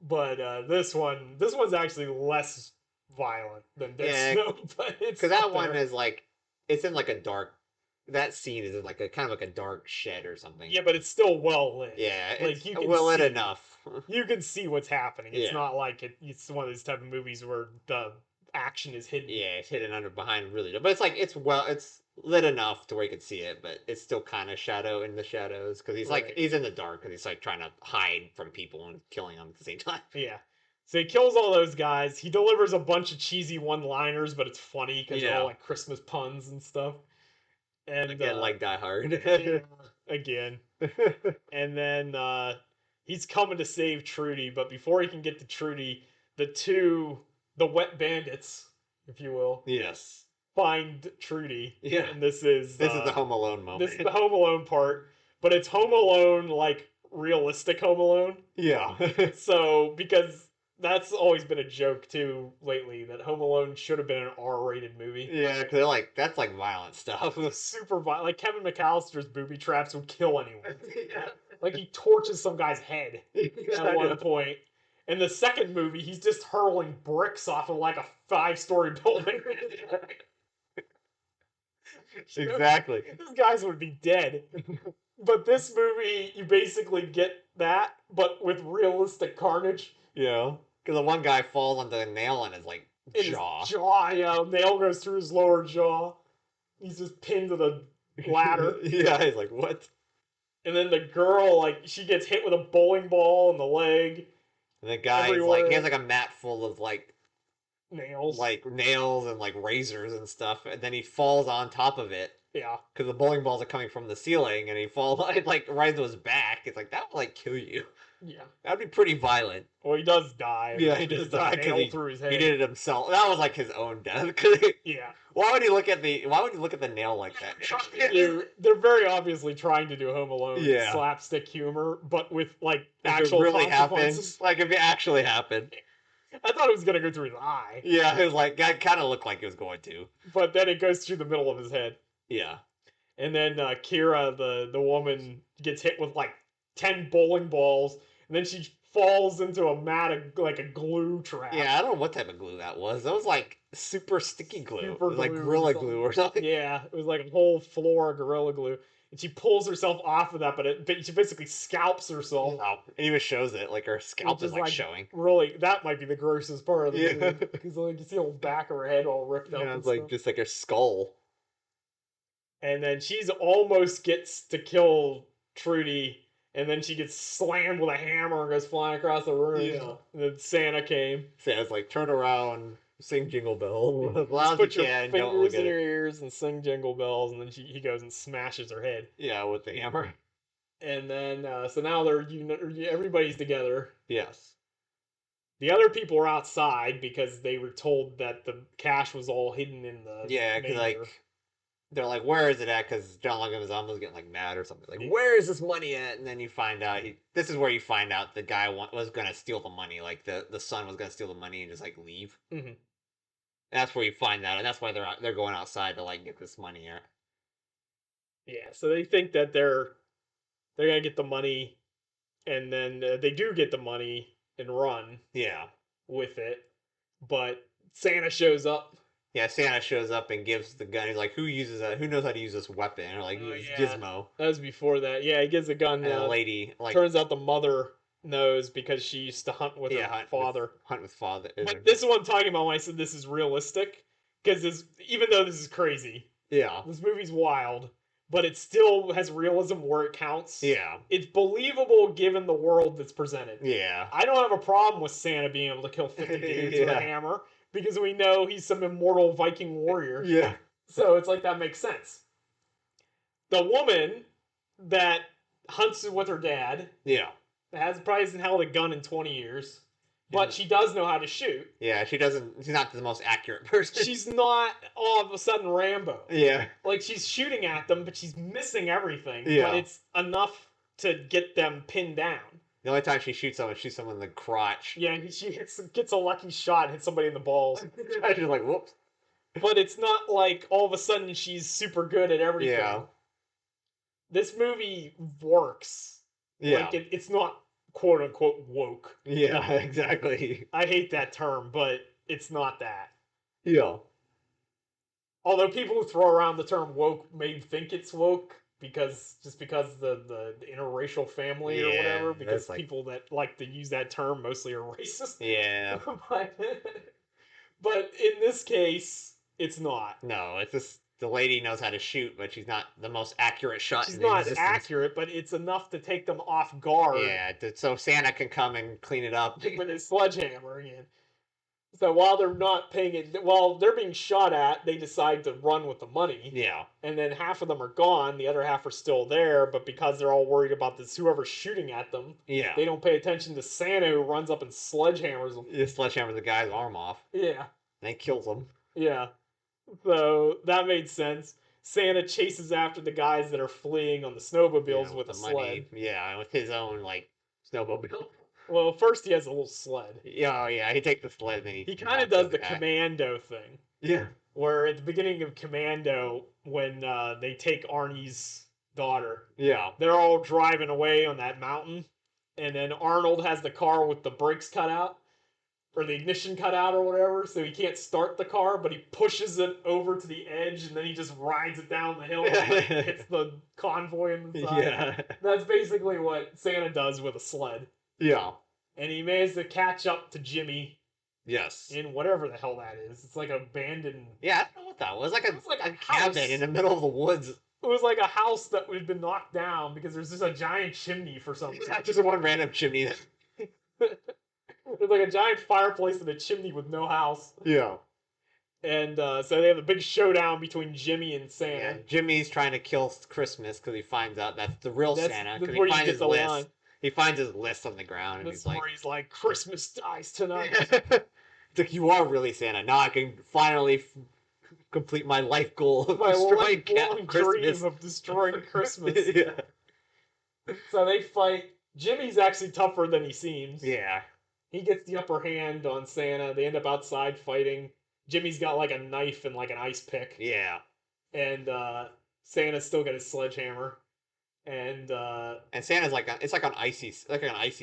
But this one's actually less violent than Dead Yeah, Snow, but it's Because that up one there. is like, it's in like a dark. That scene is in like a kind of like a dark shed or something. Yeah, but it's still well lit. Yeah, like it's you can well lit see, enough. you can see what's happening. It's Yeah. not like it's one of those type of movies where the action is hidden. Yeah, it's hidden under behind really, but it's like it's lit enough to where you can see it, but it's still kind of shadow in the shadows because he's like Right. he's in the dark because he's like trying to hide from people and killing them at the same time. Yeah. So he kills all those guys. He delivers a bunch of cheesy one-liners, but it's funny because they're Yeah. all like Christmas puns and stuff. And Again, like Die Hard. yeah, again. And then he's coming to save Trudy, but before he can get to Trudy, the wet bandits, if you will, Yes. find Trudy. Yeah. And this is This is the Home Alone moment. this is the Home Alone part, but it's Home Alone like realistic Home Alone. Yeah. So because that's always been a joke too lately that Home Alone should have been an R-rated movie. Yeah, because they're like that's like violent stuff. Super violent. Like Kevin McAllister's booby traps would kill anyone. Yeah. Like he torches some guy's head I at one know. point. In the second movie, he's just hurling bricks off of like a 5-story building. Exactly. These guys would be dead. But this movie, you basically get that, but with realistic carnage. Yeah. Because the one guy falls onto a nail in his like In jaw. his jaw, yeah. Nail goes through his lower jaw. He's just pinned to the ladder. Yeah, he's like, what? And then the girl, like, she gets hit with a bowling ball in the leg. And the guy's like, he has like a mat full of like Nails. nails and like razors and stuff, and then he falls on top of it Yeah. because the bowling balls are coming from the ceiling, and he falls like right into his back. It's like that would like kill you. Yeah. That'd be pretty violent. Well, he does die. Yeah, he Just does a die because nail through his head. he did it himself. That was like his own death. Yeah. Why would he look at the nail like that? They're very obviously trying to do Home Alone Yeah. slapstick humor, but with like If actual it really consequences. happens, like if it actually happened. I thought it was gonna go through his eye, Yeah, it was like that kind of looked like it was going to. but then it goes through the middle of his head, Yeah. and then Kira, the woman, gets hit with like 10 bowling balls, and then she falls into a mat of like a glue trap. Yeah, I don't know what type of glue that was. That was like super sticky glue. Super It was like glue or Gorilla something. Glue or something. Yeah, it was like a whole floor of Gorilla Glue. and she pulls herself off of that, but she basically scalps herself. Wow. It even shows it, like her scalp Which is like showing. really, that might be the grossest part of the Yeah. movie, because like you see the whole back of her head all ripped up Yeah, and it's like stuff. just like her skull. And then she's almost gets to kill Trudy, and then she gets slammed with a hammer and goes flying across the room. Yeah. And then Santa came. Santa's like, turn around, sing Jingle Bell as Just loud as you put your can, don't look fingers at in your it. ears and sing Jingle Bells, and then he goes and smashes her head. Yeah, with the hammer. And then so now they're everybody's together. Yes. The other people are outside because they were told that the cash was all hidden in the Yeah, because manger. like they're like, where is it at? Because John Leguizamo's getting like mad or something. Like, Yeah. where is this money at? And then you find out this is where you find out the guy was gonna steal the money. Like the son was gonna steal the money and just like leave. Mhm. That's where you find out, and that's why they're going outside to like get this money. Yeah, so they think that they're gonna get the money, and then they do get the money and run Yeah. with it, but Santa shows up. Yeah, Santa shows up and gives the gun. He's like, "Who uses that? Who knows how to use this weapon?" Or like, it's Yeah, Gizmo. that was before that. Yeah, he gives a gun. And the lady, like, Turns out the mother knows because she used to hunt with her father. Hunt with father. But this is what I'm talking about when I said this is realistic, because even though this is crazy, Yeah. this movie's wild, but it still has realism where it counts. Yeah. It's believable given the world that's presented. Yeah. I don't have a problem with Santa being able to kill 50 dudes with a hammer, because we know he's some immortal Viking warrior. Yeah. So it's like that makes sense. The woman that hunts with her dad Yeah. probably hasn't held a gun in 20 years, but she does know how to shoot. Yeah, she doesn't. She's not the most accurate person. She's not all of a sudden Rambo. Yeah. Like, she's shooting at them, but she's missing everything. Yeah. But it's enough to get them pinned down. The only time she shoots someone in the crotch. Yeah, she gets a lucky shot and hits somebody in the balls. She's like, whoops. But it's not like all of a sudden she's super good at everything. Yeah. This movie works. Yeah. Like, it's not quote unquote woke. Yeah, exactly. I hate that term, but it's not that. Yeah. Although people who throw around the term woke may think it's woke because the interracial family or whatever, because like, people that like to use that term mostly are racist. Yeah. But in this case, it's not. No, it's just the lady knows how to shoot, but she's not the most accurate shot. She's not accurate, but it's enough to take them off guard. Yeah, so Santa can come and clean it up with his sledgehammer again. So while they're not paying it, while they're being shot at, they decide to run with the money. Yeah. And then half of them are gone, the other half are still there, but because they're all worried about this whoever's shooting at them, yeah, they don't pay attention to Santa, who runs up and sledgehammers them. He sledgehammers the guy's arm off. Yeah. And he kills him. Yeah. So that made sense. Santa chases after the guys that are fleeing on the snowmobiles with a sled. Yeah, and with his own like snowmobile. Well, first he has a little sled. Yeah, yeah, he takes the sled and he kind of does the Commando thing. Yeah. Where at the beginning of Commando, when they take Arnie's daughter, yeah, they're all driving away on that mountain, and then Arnold has the car with the brakes cut out, or the ignition cut out or whatever, so he can't start the car, but he pushes it over to the edge, and then he just rides it down the hill and hits the convoy in the side. Yeah. That's basically what Santa does with a sled. Yeah. And he managed to catch up to Jimmy. Yes. In whatever the hell that is. It's like an abandoned... Yeah, I don't know what that was. It was like a house cabin in the middle of the woods. It was like a house that had been knocked down because there's just a giant chimney for some reason. Just one random chimney. There's like a giant fireplace and a chimney with no house. Yeah. And so they have a big showdown between Jimmy and Santa. Yeah, Jimmy's trying to kill Christmas because he finds out that's the real Santa. Because he finds his list. Line. He finds his list on the ground, and he's like, "Christmas dies tonight." It's like, you are really Santa. Now I can finally complete my life goal of destroying dream of destroying Christmas. Yeah. So they fight. Jimmy's actually tougher than he seems. Yeah. He gets the upper hand on Santa. They end up outside fighting. Jimmy's got like a knife and like an ice pick. Yeah. And Santa's still got his sledgehammer. And Santa's like it's like an icy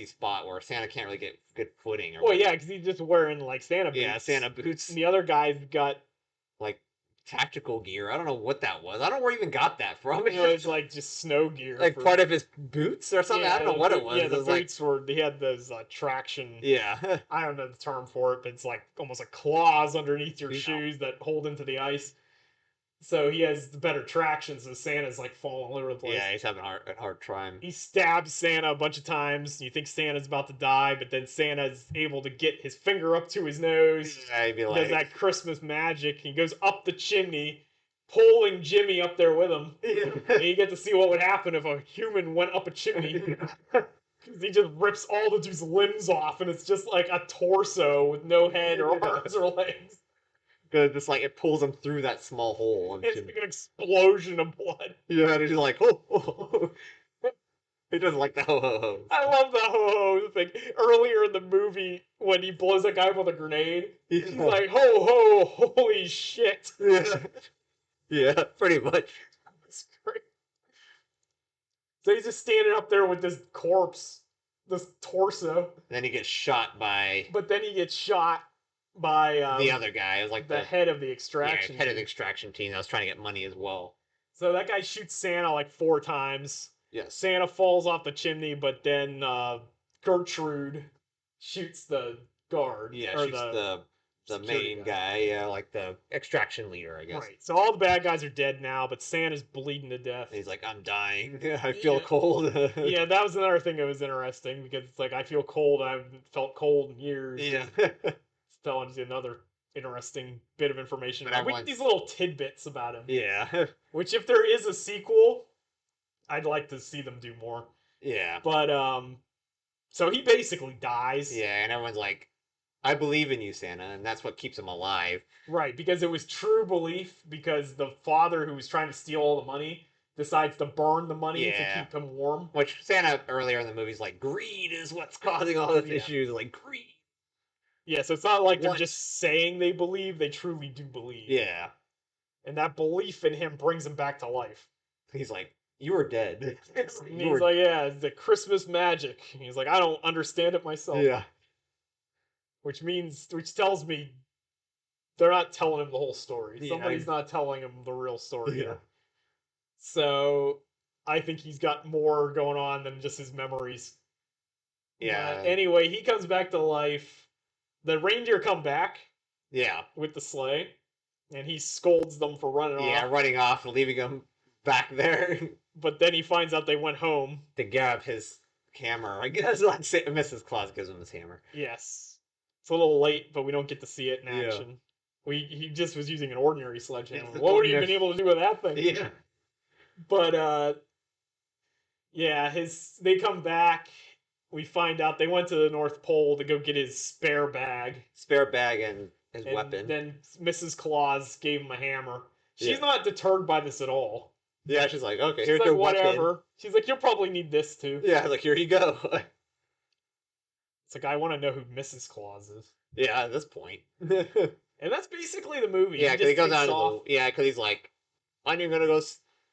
spot where Santa can't really get good footing. Well, yeah, because he's just wearing like Santa boots. Yeah, Santa boots. And the other guy's got like tactical gear. I don't know what that was. I don't know where he even got that from. It's It's just like just snow gear like for part of his boots or something. I yeah, don't know what it was. yeah, It the was like, boots were they had those traction. yeah. I don't know the term for it, but it's like almost like claws underneath your Yeah. shoes that hold into the ice. So he has the better traction, so Santa's like falling all over the place. Yeah, he's having a hard time. He stabs Santa a bunch of times. You think Santa's about to die, but then Santa's able to get his finger up to his nose. Yeah, he'd be He does like, that Christmas magic. He goes up the chimney, pulling Jimmy up there with him. And you get to see what would happen if a human went up a chimney. Because he just rips all the dude's limbs off, and it's just like a torso with no head or arms or legs. Because just like it pulls him through that small hole. It's like an explosion of blood. Yeah, and he's like, oh, oh. He doesn't like the ho ho ho. I love the ho ho thing. Earlier in the movie, when he blows that guy up with a grenade, he's like, ho ho, holy shit. Yeah, yeah, pretty much. That's great. So he's just standing up there with this corpse, this torso. Then he gets shot by But then he gets shot by the other guy. It was like the head of the extraction. head of the extraction team that was trying to get money as well. So that guy shoots Santa like 4 times. Yes. Santa falls off the chimney, but then Gertrude shoots the guard. Yeah, or shoots the security main guy, yeah, like the extraction leader, I guess. Right. So all the bad guys are dead now, but Santa's bleeding to death. And he's like, I'm dying. I feel Yeah. cold. Yeah, that was another thing that was interesting because it's like I feel cold. I haven't felt cold in years. Yeah. It's telling us another interesting bit of information. But We everyone's- get these little tidbits about him. Yeah. Which, if there is a sequel, I'd like to see them do more. Yeah. But so he basically dies. Yeah, and everyone's like, I believe in you, Santa, and that's what keeps him alive. Right, because it was true belief. Because the father who was trying to steal all the money decides to burn the money to Yeah. keep him warm. Which Santa earlier in the movie's like, greed is what's causing all these Yeah. issues. Like, greed. Yeah, so it's not like they're What? just saying they believe; they truly do believe. Yeah. And that belief in him brings him back to life. He's like, you were dead. And You he's were- like, yeah, it's the Christmas magic. He's like, I don't understand it myself. yeah. Which tells me they're not telling him the whole story. Yeah, Somebody's not telling him the real story Yeah. here. So I think he's got more going on than just his memories. Yeah. But anyway, he comes back to life. The reindeer come back Yeah. with the sleigh, and he scolds them for running Yeah, off. running off and leaving him back there But then he finds out they went home. to grab his hammer. I guess like Mrs. Claus gives him his hammer. Yes. It's a little late, but we don't get to see it in Yeah. action. He just was using an ordinary sledgehammer. It's an What would he have ordinary- been able to do with that thing? Yeah. But yeah, they come back. We find out they went to the North Pole to go get his spare bag. Spare bag and his And weapon. then Mrs. Claus gave him a hammer. She's Yeah. not deterred by this at all. Yeah, she's like, okay, She's here's like, your weapon. whatever. She's like, you'll probably need this too. Yeah, like here you go. It's like, I want to know who Mrs. Claus is. Yeah, at this point. And that's basically the movie. Yeah, because he just goes takes out off. of the, yeah, because he's like, I'm even gonna go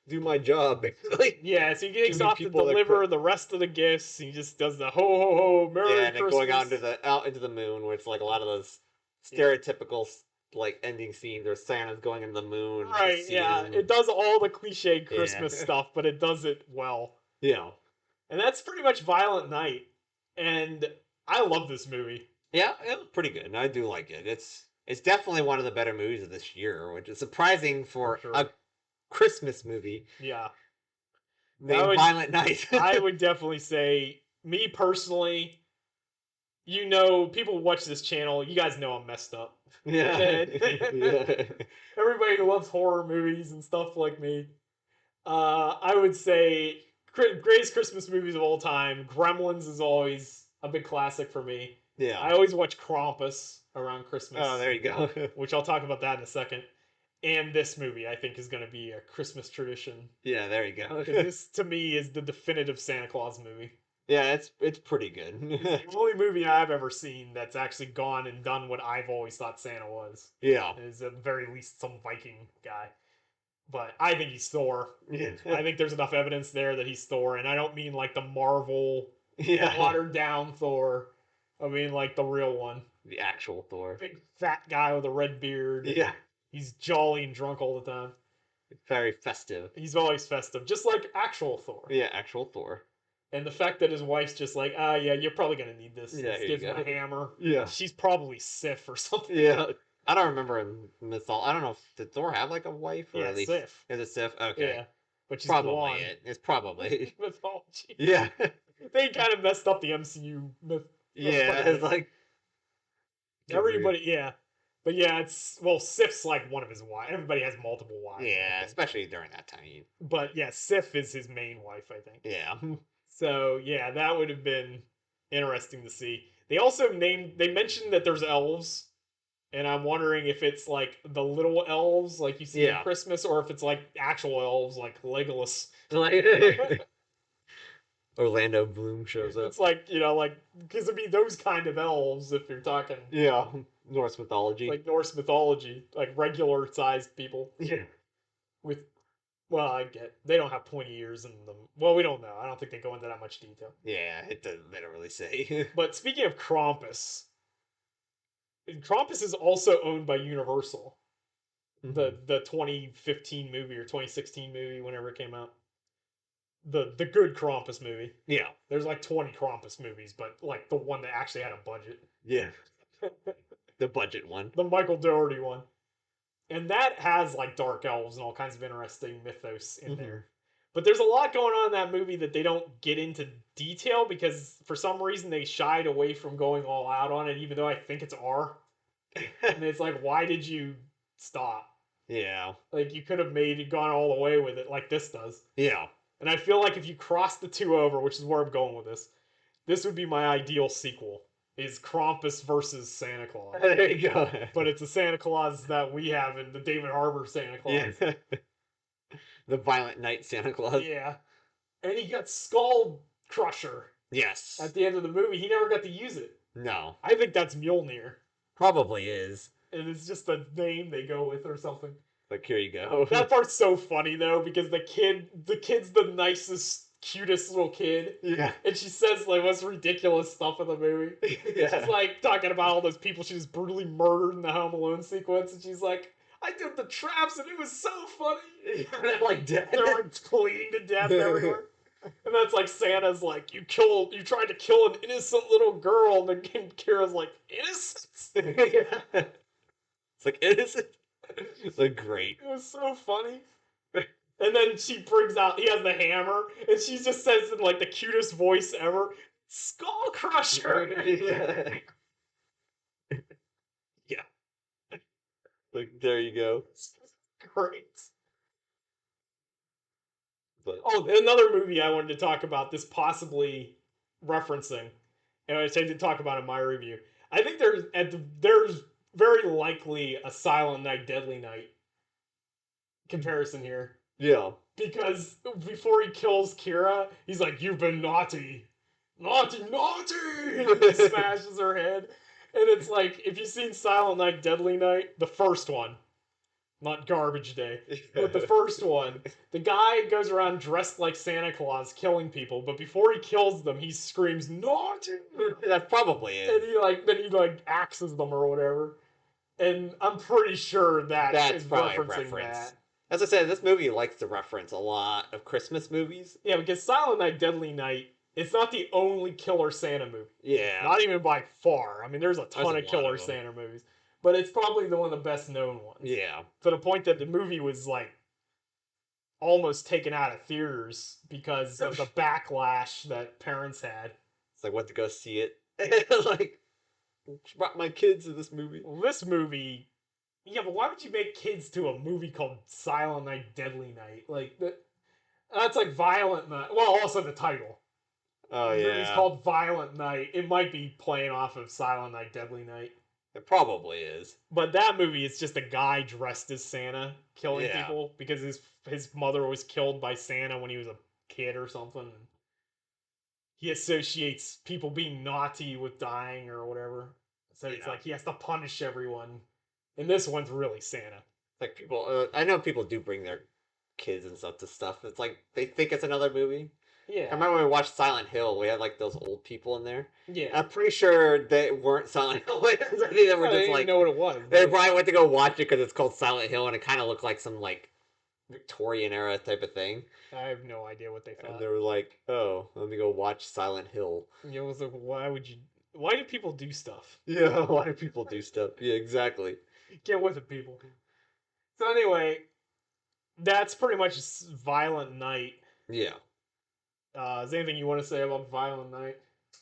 do my job, basically. Yeah, so he takes many off to people that deliver the rest of the gifts. He just does the ho ho ho, Merry Yeah, and then Christmas. going out into the moon, where it's like a lot of those stereotypical like ending scenes where Santa's going into the moon. and you Right, see yeah. him. It does all the cliche Christmas Yeah. stuff, but it does it well. Yeah. And that's pretty much Violent Night. And I love this movie. Yeah, it was pretty good. I do like it. It's definitely one of the better movies of this year, which is surprising for sure. a Christmas movie Yeah. named would- Violent Night. I would definitely say, me personally, people who watch this channel, you guys know I'm messed up. yeah. yeah. Everybody who loves horror movies and stuff like me, I would say greatest Christmas movies of all time. Gremlins is always a big classic for me. Yeah. I always watch Krampus around Christmas. Oh, there you go. Which I'll talk about that in a second. And this movie, I think, is going to be a Christmas tradition. Yeah, there you go. 'Cause this, to me, is the definitive Santa Claus movie. Yeah, it's pretty good. The only movie I've ever seen that's actually gone and done what I've always thought Santa was. yeah. Is at the very least some Viking guy. But I think he's Thor. Yeah. I think there's enough evidence there that he's Thor, and I don't mean like the Marvel yeah. watered down Thor. I mean like the real one. The actual Thor. Big fat guy with a red beard. Yeah. He's jolly and drunk all the time. Very festive. He's always festive, just like actual Thor. Yeah, actual Thor. And the fact that his wife's just like, ah, yeah, you're probably gonna need this. Yeah, here you Gives him go. a hammer. Yeah. She's probably Sif or something. Yeah. I don't remember in I don't know if did Thor have like a wife or Yeah, at least Sif. is it Sif? Okay. Yeah, but she's Probably blonde. it. It's probably. Mythology. Yeah. They kind of messed up the MCU myth. Yeah, it's like Everybody, yeah. But yeah, it's well, Sif's like one of his wives. Everybody has multiple wives. yeah, especially during that time. But yeah, Sif is his main wife, I think. Yeah. So yeah, that would have been interesting to see. They also they mentioned that there's elves, and I'm wondering if it's like the little elves like you see in Yeah. Christmas, or if it's like actual elves like Legolas. Like Orlando Bloom shows up. It's like, like, because it'd be those kind of elves if you're talking Yeah. Norse mythology. like Norse mythology, like regular sized people Yeah. with, well, I get they don't have pointy ears in them. Well, we don't know. I don't think they go into that much detail. Yeah, they don't really say. But speaking of Krampus, Krampus is also owned by Universal. The 2015 movie or 2016 movie, whenever it came out. The good Krampus movie. Yeah. There's like 20 Krampus movies, but like the one that actually had a budget. Yeah. The budget one. The Michael Dougherty one. And that has like dark elves and all kinds of interesting mythos in there. But there's a lot going on in that movie that they don't get into detail because for some reason they shied away from going all out on it, even though I think it's R. And it's like, why did you stop? Yeah. Like, you could have gone all the way with it like this does. Yeah. And I feel like if you cross the two over, which is where I'm going with this would be my ideal sequel. Is Krampus versus Santa Claus. There you go. But it's a Santa Claus that we have in the David Harbour Santa Claus. Yeah. The Violent Night Santa Claus. Yeah. And he got Skull Crusher Yes. at the end of the movie. He never got to use it. No. I think that's Mjolnir. Probably is. And it's just a name they go with or something. Like, here you go. That part's so funny though, because the kid's the nicest, cutest little kid. Yeah. And she says like most ridiculous stuff in the movie. Yeah. She's like talking about all those people she just brutally murdered in the Home Alone sequence, and she's like, I did the traps and it was so funny. They're like dead. They're like bleeding to death everywhere. And that's like Santa's like, you tried to kill an innocent little girl, and then Kira's like, innocence? Yeah. It's like innocent. It's like great. It was so funny. And then she brings out, he has the hammer, and she just says in like the cutest voice ever, Skull Crusher. Yeah. Yeah. Like, there you go. Great. But Oh, another movie I wanted to talk about, this possibly referencing, and which I did talk about in my review. I think there's very likely a Silent Night, Deadly Night comparison here. yeah. Because before he kills Kira, he's like, you've been naughty. Naughty, naughty! And he smashes her head. And it's like, if you've seen Silent Night, Deadly Night, the first one, not Garbage Day, but the first one, the guy goes around dressed like Santa Claus killing people, but before he kills them, he screams, naughty! That probably And is. then he axes them or whatever. And I'm pretty sure That's is probably a referencing reference. that. As I said, this movie likes to reference a lot of Christmas movies. Yeah, because Silent Night, Deadly Night, it's not the only killer Santa movie. Yeah. Not even by far. I mean, there's a ton There's a of lot killer of them. Santa movies. But it's probably the one of the best known ones. Yeah. To the point that the movie was, like, almost taken out of theaters because of the backlash that parents had. It's like, went to go see it. Like, brought my kids to this movie. Well, this movie... Yeah, but why would you make kids to a movie called Silent Night, Deadly Night? Like, that's like Violent Night. Well, also the title. Oh, The movie's yeah. called Violent Night. It might be playing off of Silent Night, Deadly Night. It probably is. But that movie is just a guy dressed as Santa killing Yeah. people because his mother was killed by Santa when he was a kid or something. He associates people being naughty with dying or whatever. So it's Yeah. like he has to punish everyone. And this one's really Santa. Like, people, I know people do bring their kids and stuff to stuff. It's like, they think it's another movie. Yeah. I remember when we watched Silent Hill, we had like those old people in there. Yeah. I'm pretty sure they weren't Silent Hill fans. I think they were No, they just didn't even like know what it was. they probably went to go watch it because it's called Silent Hill and it kind of looked like some like Victorian era type of thing. I have no idea what they And thought. they were like, "Oh, let me go watch Silent Hill." It was like, why would you? Why do people do stuff? Yeah, why do people do stuff? Yeah, exactly. Get with it, people. So anyway, that's pretty much Violent Night. Yeah. Is there anything you want to say about Violent Night?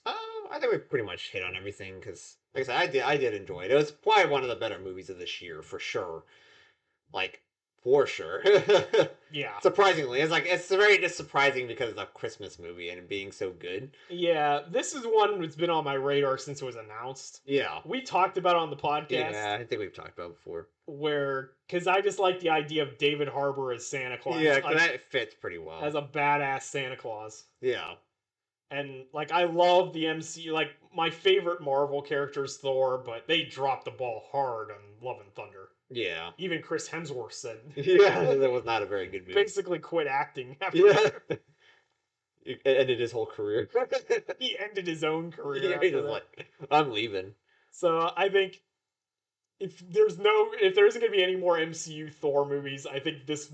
I think we pretty much hit on everything because, like I said, I did enjoy it. It was probably one of the better movies of this year for sure. Like for sure. Yeah. Surprisingly, it's very just surprising because it's a Christmas movie and it being so good. Yeah, this is one that's been on my radar since it was announced. Yeah. We talked about it on the podcast. Yeah, I think we've talked about it before. Because I just like the idea of David Harbour as Santa Claus. Yeah, because that fits pretty well. As a badass Santa Claus. Yeah. And like I love the MCU. Like my favorite Marvel character is Thor, but they dropped the ball hard on Love and Thunder. Yeah. Even Chris Hemsworth said. Yeah, that was not a very good movie. Basically quit acting after Yeah. It ended his whole career. he ended his own career. Yeah, After he just that. like, I'm leaving. So I think if there isn't going to be any more MCU Thor movies, I think this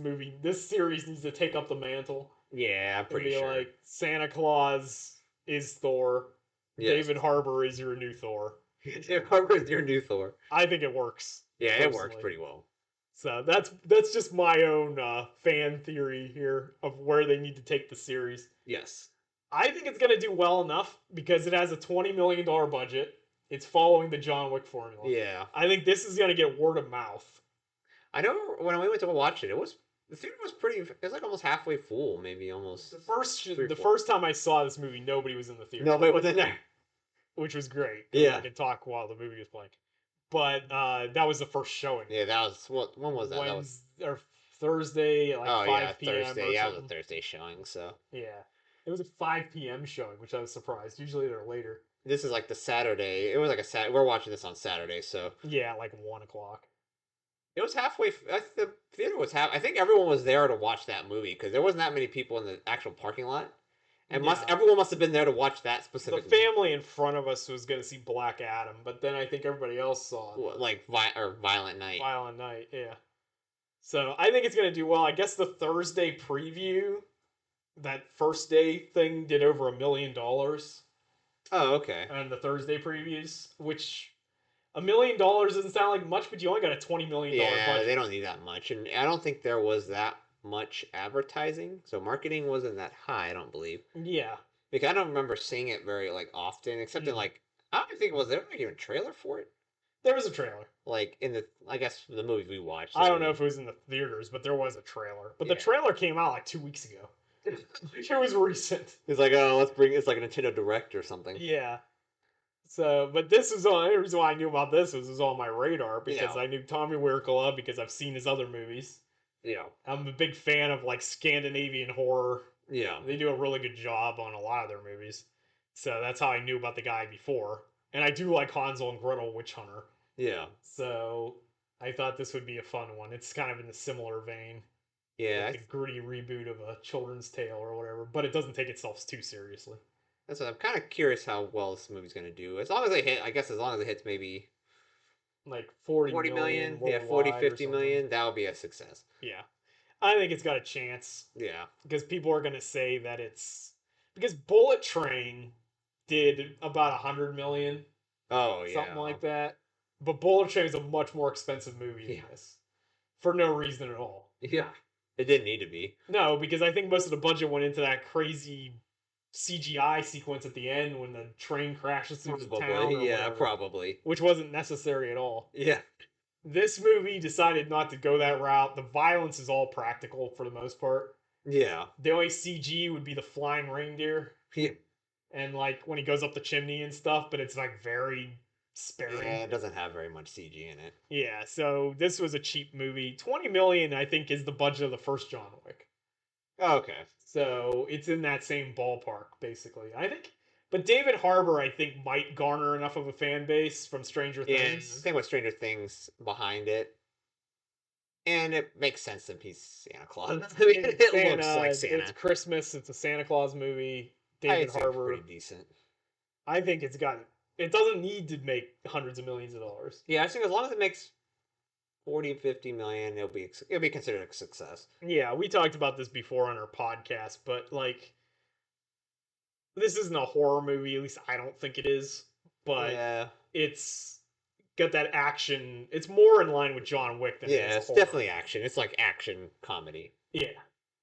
series needs to take up the mantle. Yeah, I'm And pretty be sure. like Santa Claus is Thor. Yes. David Harbour is your new Thor. David Harbour is your new Thor. I think it works. Yeah, personally. it works pretty well. So that's just my own fan theory here of where they need to take the series. Yes. I think it's going to do well enough because it has a $20 million budget. It's following the John Wick formula. Yeah. I think this is going to get word of mouth. I know when we went to watch it, the theater was pretty. It was like almost halfway full, maybe almost. The first time I saw this movie, nobody was in the theater. Nobody was in there, which was great. Yeah. I could talk while the movie was playing. But that was the first showing. Yeah, that was what? When was that? Or Thursday at like 5 p.m. Thursday. Yeah, it was a Thursday showing. So yeah, it was a 5 p.m. showing, which I was surprised. Usually they're later. This is like the Saturday. It was like a We're watching this on Saturday, so yeah, like 1 o'clock. It was halfway. The theater was half. I think everyone was there to watch that movie because there wasn't that many people in the actual parking lot, and everyone must have been there to watch that specific. The family in front of us was going to see Black Adam, but then I think everybody else saw like Violent Night. Violent Night, yeah. So I think it's going to do well. I guess the Thursday preview, that first day thing, did over $1 million. Oh, okay. And the Thursday previews, which $1 million doesn't sound like much, but you only got a $20 million yeah, budget. they don't need that much, and I don't think there was that much advertising, so marketing wasn't that high. I don't believe. Yeah. Because I don't remember seeing it very like often, except in like I don't think was there like even a trailer for it. There was a trailer. Like in I guess the movies we watched. I don't know if it was in the theaters, but there was a trailer. But the trailer came out like 2 weeks ago. It was recent. It's like, oh, it's like a Nintendo Direct or something. Yeah. So, but this is the only reason why I knew about this was on my radar because I knew Tommy Wirkola because I've seen his other movies. Yeah. I'm a big fan of like Scandinavian horror. Yeah. They do a really good job on a lot of their movies. So that's how I knew about the guy before. And I do like Hansel and Gretel Witch Hunter. Yeah. So I thought this would be a fun one. It's kind of in a similar vein. Yeah. Like a gritty reboot of a children's tale or whatever, but it doesn't take itself too seriously. That's what I'm kind of curious how well this movie's going to do. As long as they hit, I guess as long as it hits maybe like 40 million, yeah, 40, 50 million, that would be a success. Yeah. I think it's got a chance. Yeah. Because people are going to say that because Bullet Train did about 100 million. Oh, yeah. Something like that. But Bullet Train is a much more expensive movie than this. For no reason at all. Yeah. It didn't need to be. No, because I think most of the budget went into that crazy CGI sequence at the end when the train crashes through the town. Yeah, whatever, probably. which wasn't necessary at all. Yeah. This movie decided not to go that route. The violence is all practical for the most part. Yeah. The only CG would be the flying reindeer. Yeah. And like when he goes up the chimney and stuff, but it's like very sparing. Yeah, it doesn't have very much CG in it. Yeah, so this was a cheap movie. 20 million, I think, is the budget of the first John Wick. Oh, okay. So it's in that same ballpark, basically. I think, but David Harbour, I think, might garner enough of a fan base from Stranger Things. Yeah, I think with Stranger Things behind it, And it makes sense that he's Santa Claus. I mean, it looks like It's Santa. Christmas. It's a Santa Claus movie. I David think it's Harbour. pretty decent. I think it's got. It doesn't need to make hundreds of millions of dollars. Yeah, I think as long as it makes 40, 50 million, it'll be considered a success. Yeah, we talked about this before on our podcast, but like, this isn't a horror movie. At least I don't think it is. But Yeah. it's got that action. It's more in line with John Wick than it Yeah, is it's horror. definitely action. It's like action comedy. Yeah.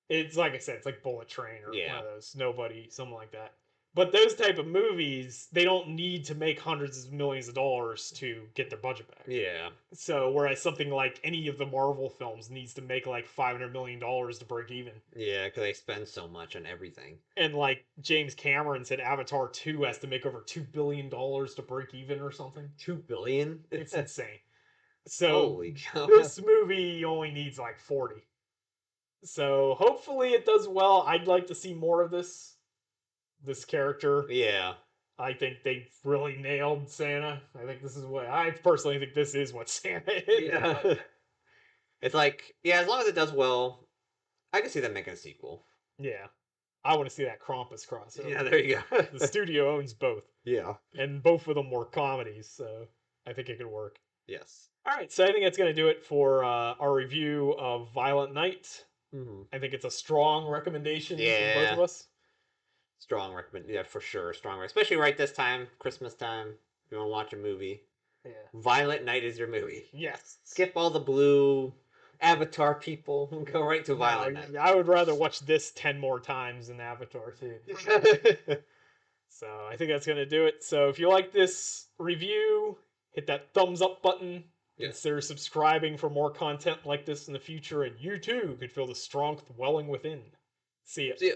It's like I said, it's like Bullet Train or one Yeah. of those. Nobody, something like that. But those type of movies, they don't need to make hundreds of millions of dollars to get their budget back. Yeah. So whereas something like any of the Marvel films needs to make like $500 million to break even. Yeah, because they spend so much on everything. And like James Cameron said, Avatar 2 has to make over $2 billion to break even or something. 2 billion? It's insane. So Holy cow. this movie only needs like 40. So hopefully it does well. I'd like to see more of this character. Yeah. I think they really nailed Santa. I think this is what I personally think this is what Santa is. Yeah. It's like, yeah, as long as it does well, I can see them making a sequel. Yeah. I want to see that Krampus crossover. Yeah, there you go. The studio owns both. Yeah. And both of them were comedies, so I think it could work. Yes. All right, so I think that's going to do it for our review of Violent Night. Mm-hmm. I think it's a strong recommendation from both of us. Strong recommend, yeah, for sure. Strong, especially right this time, Christmas time. If you want to watch a movie, Yeah. Violent Night is your movie. Yes. Skip all the blue Avatar people and go right to Violent Night. I would rather watch this 10 more times than Avatar too. So I think that's going to do it. So if you like this review, hit that thumbs up button. Yeah. Consider subscribing for more content like this in the future, and you too could feel the strength welling within. See ya. See ya.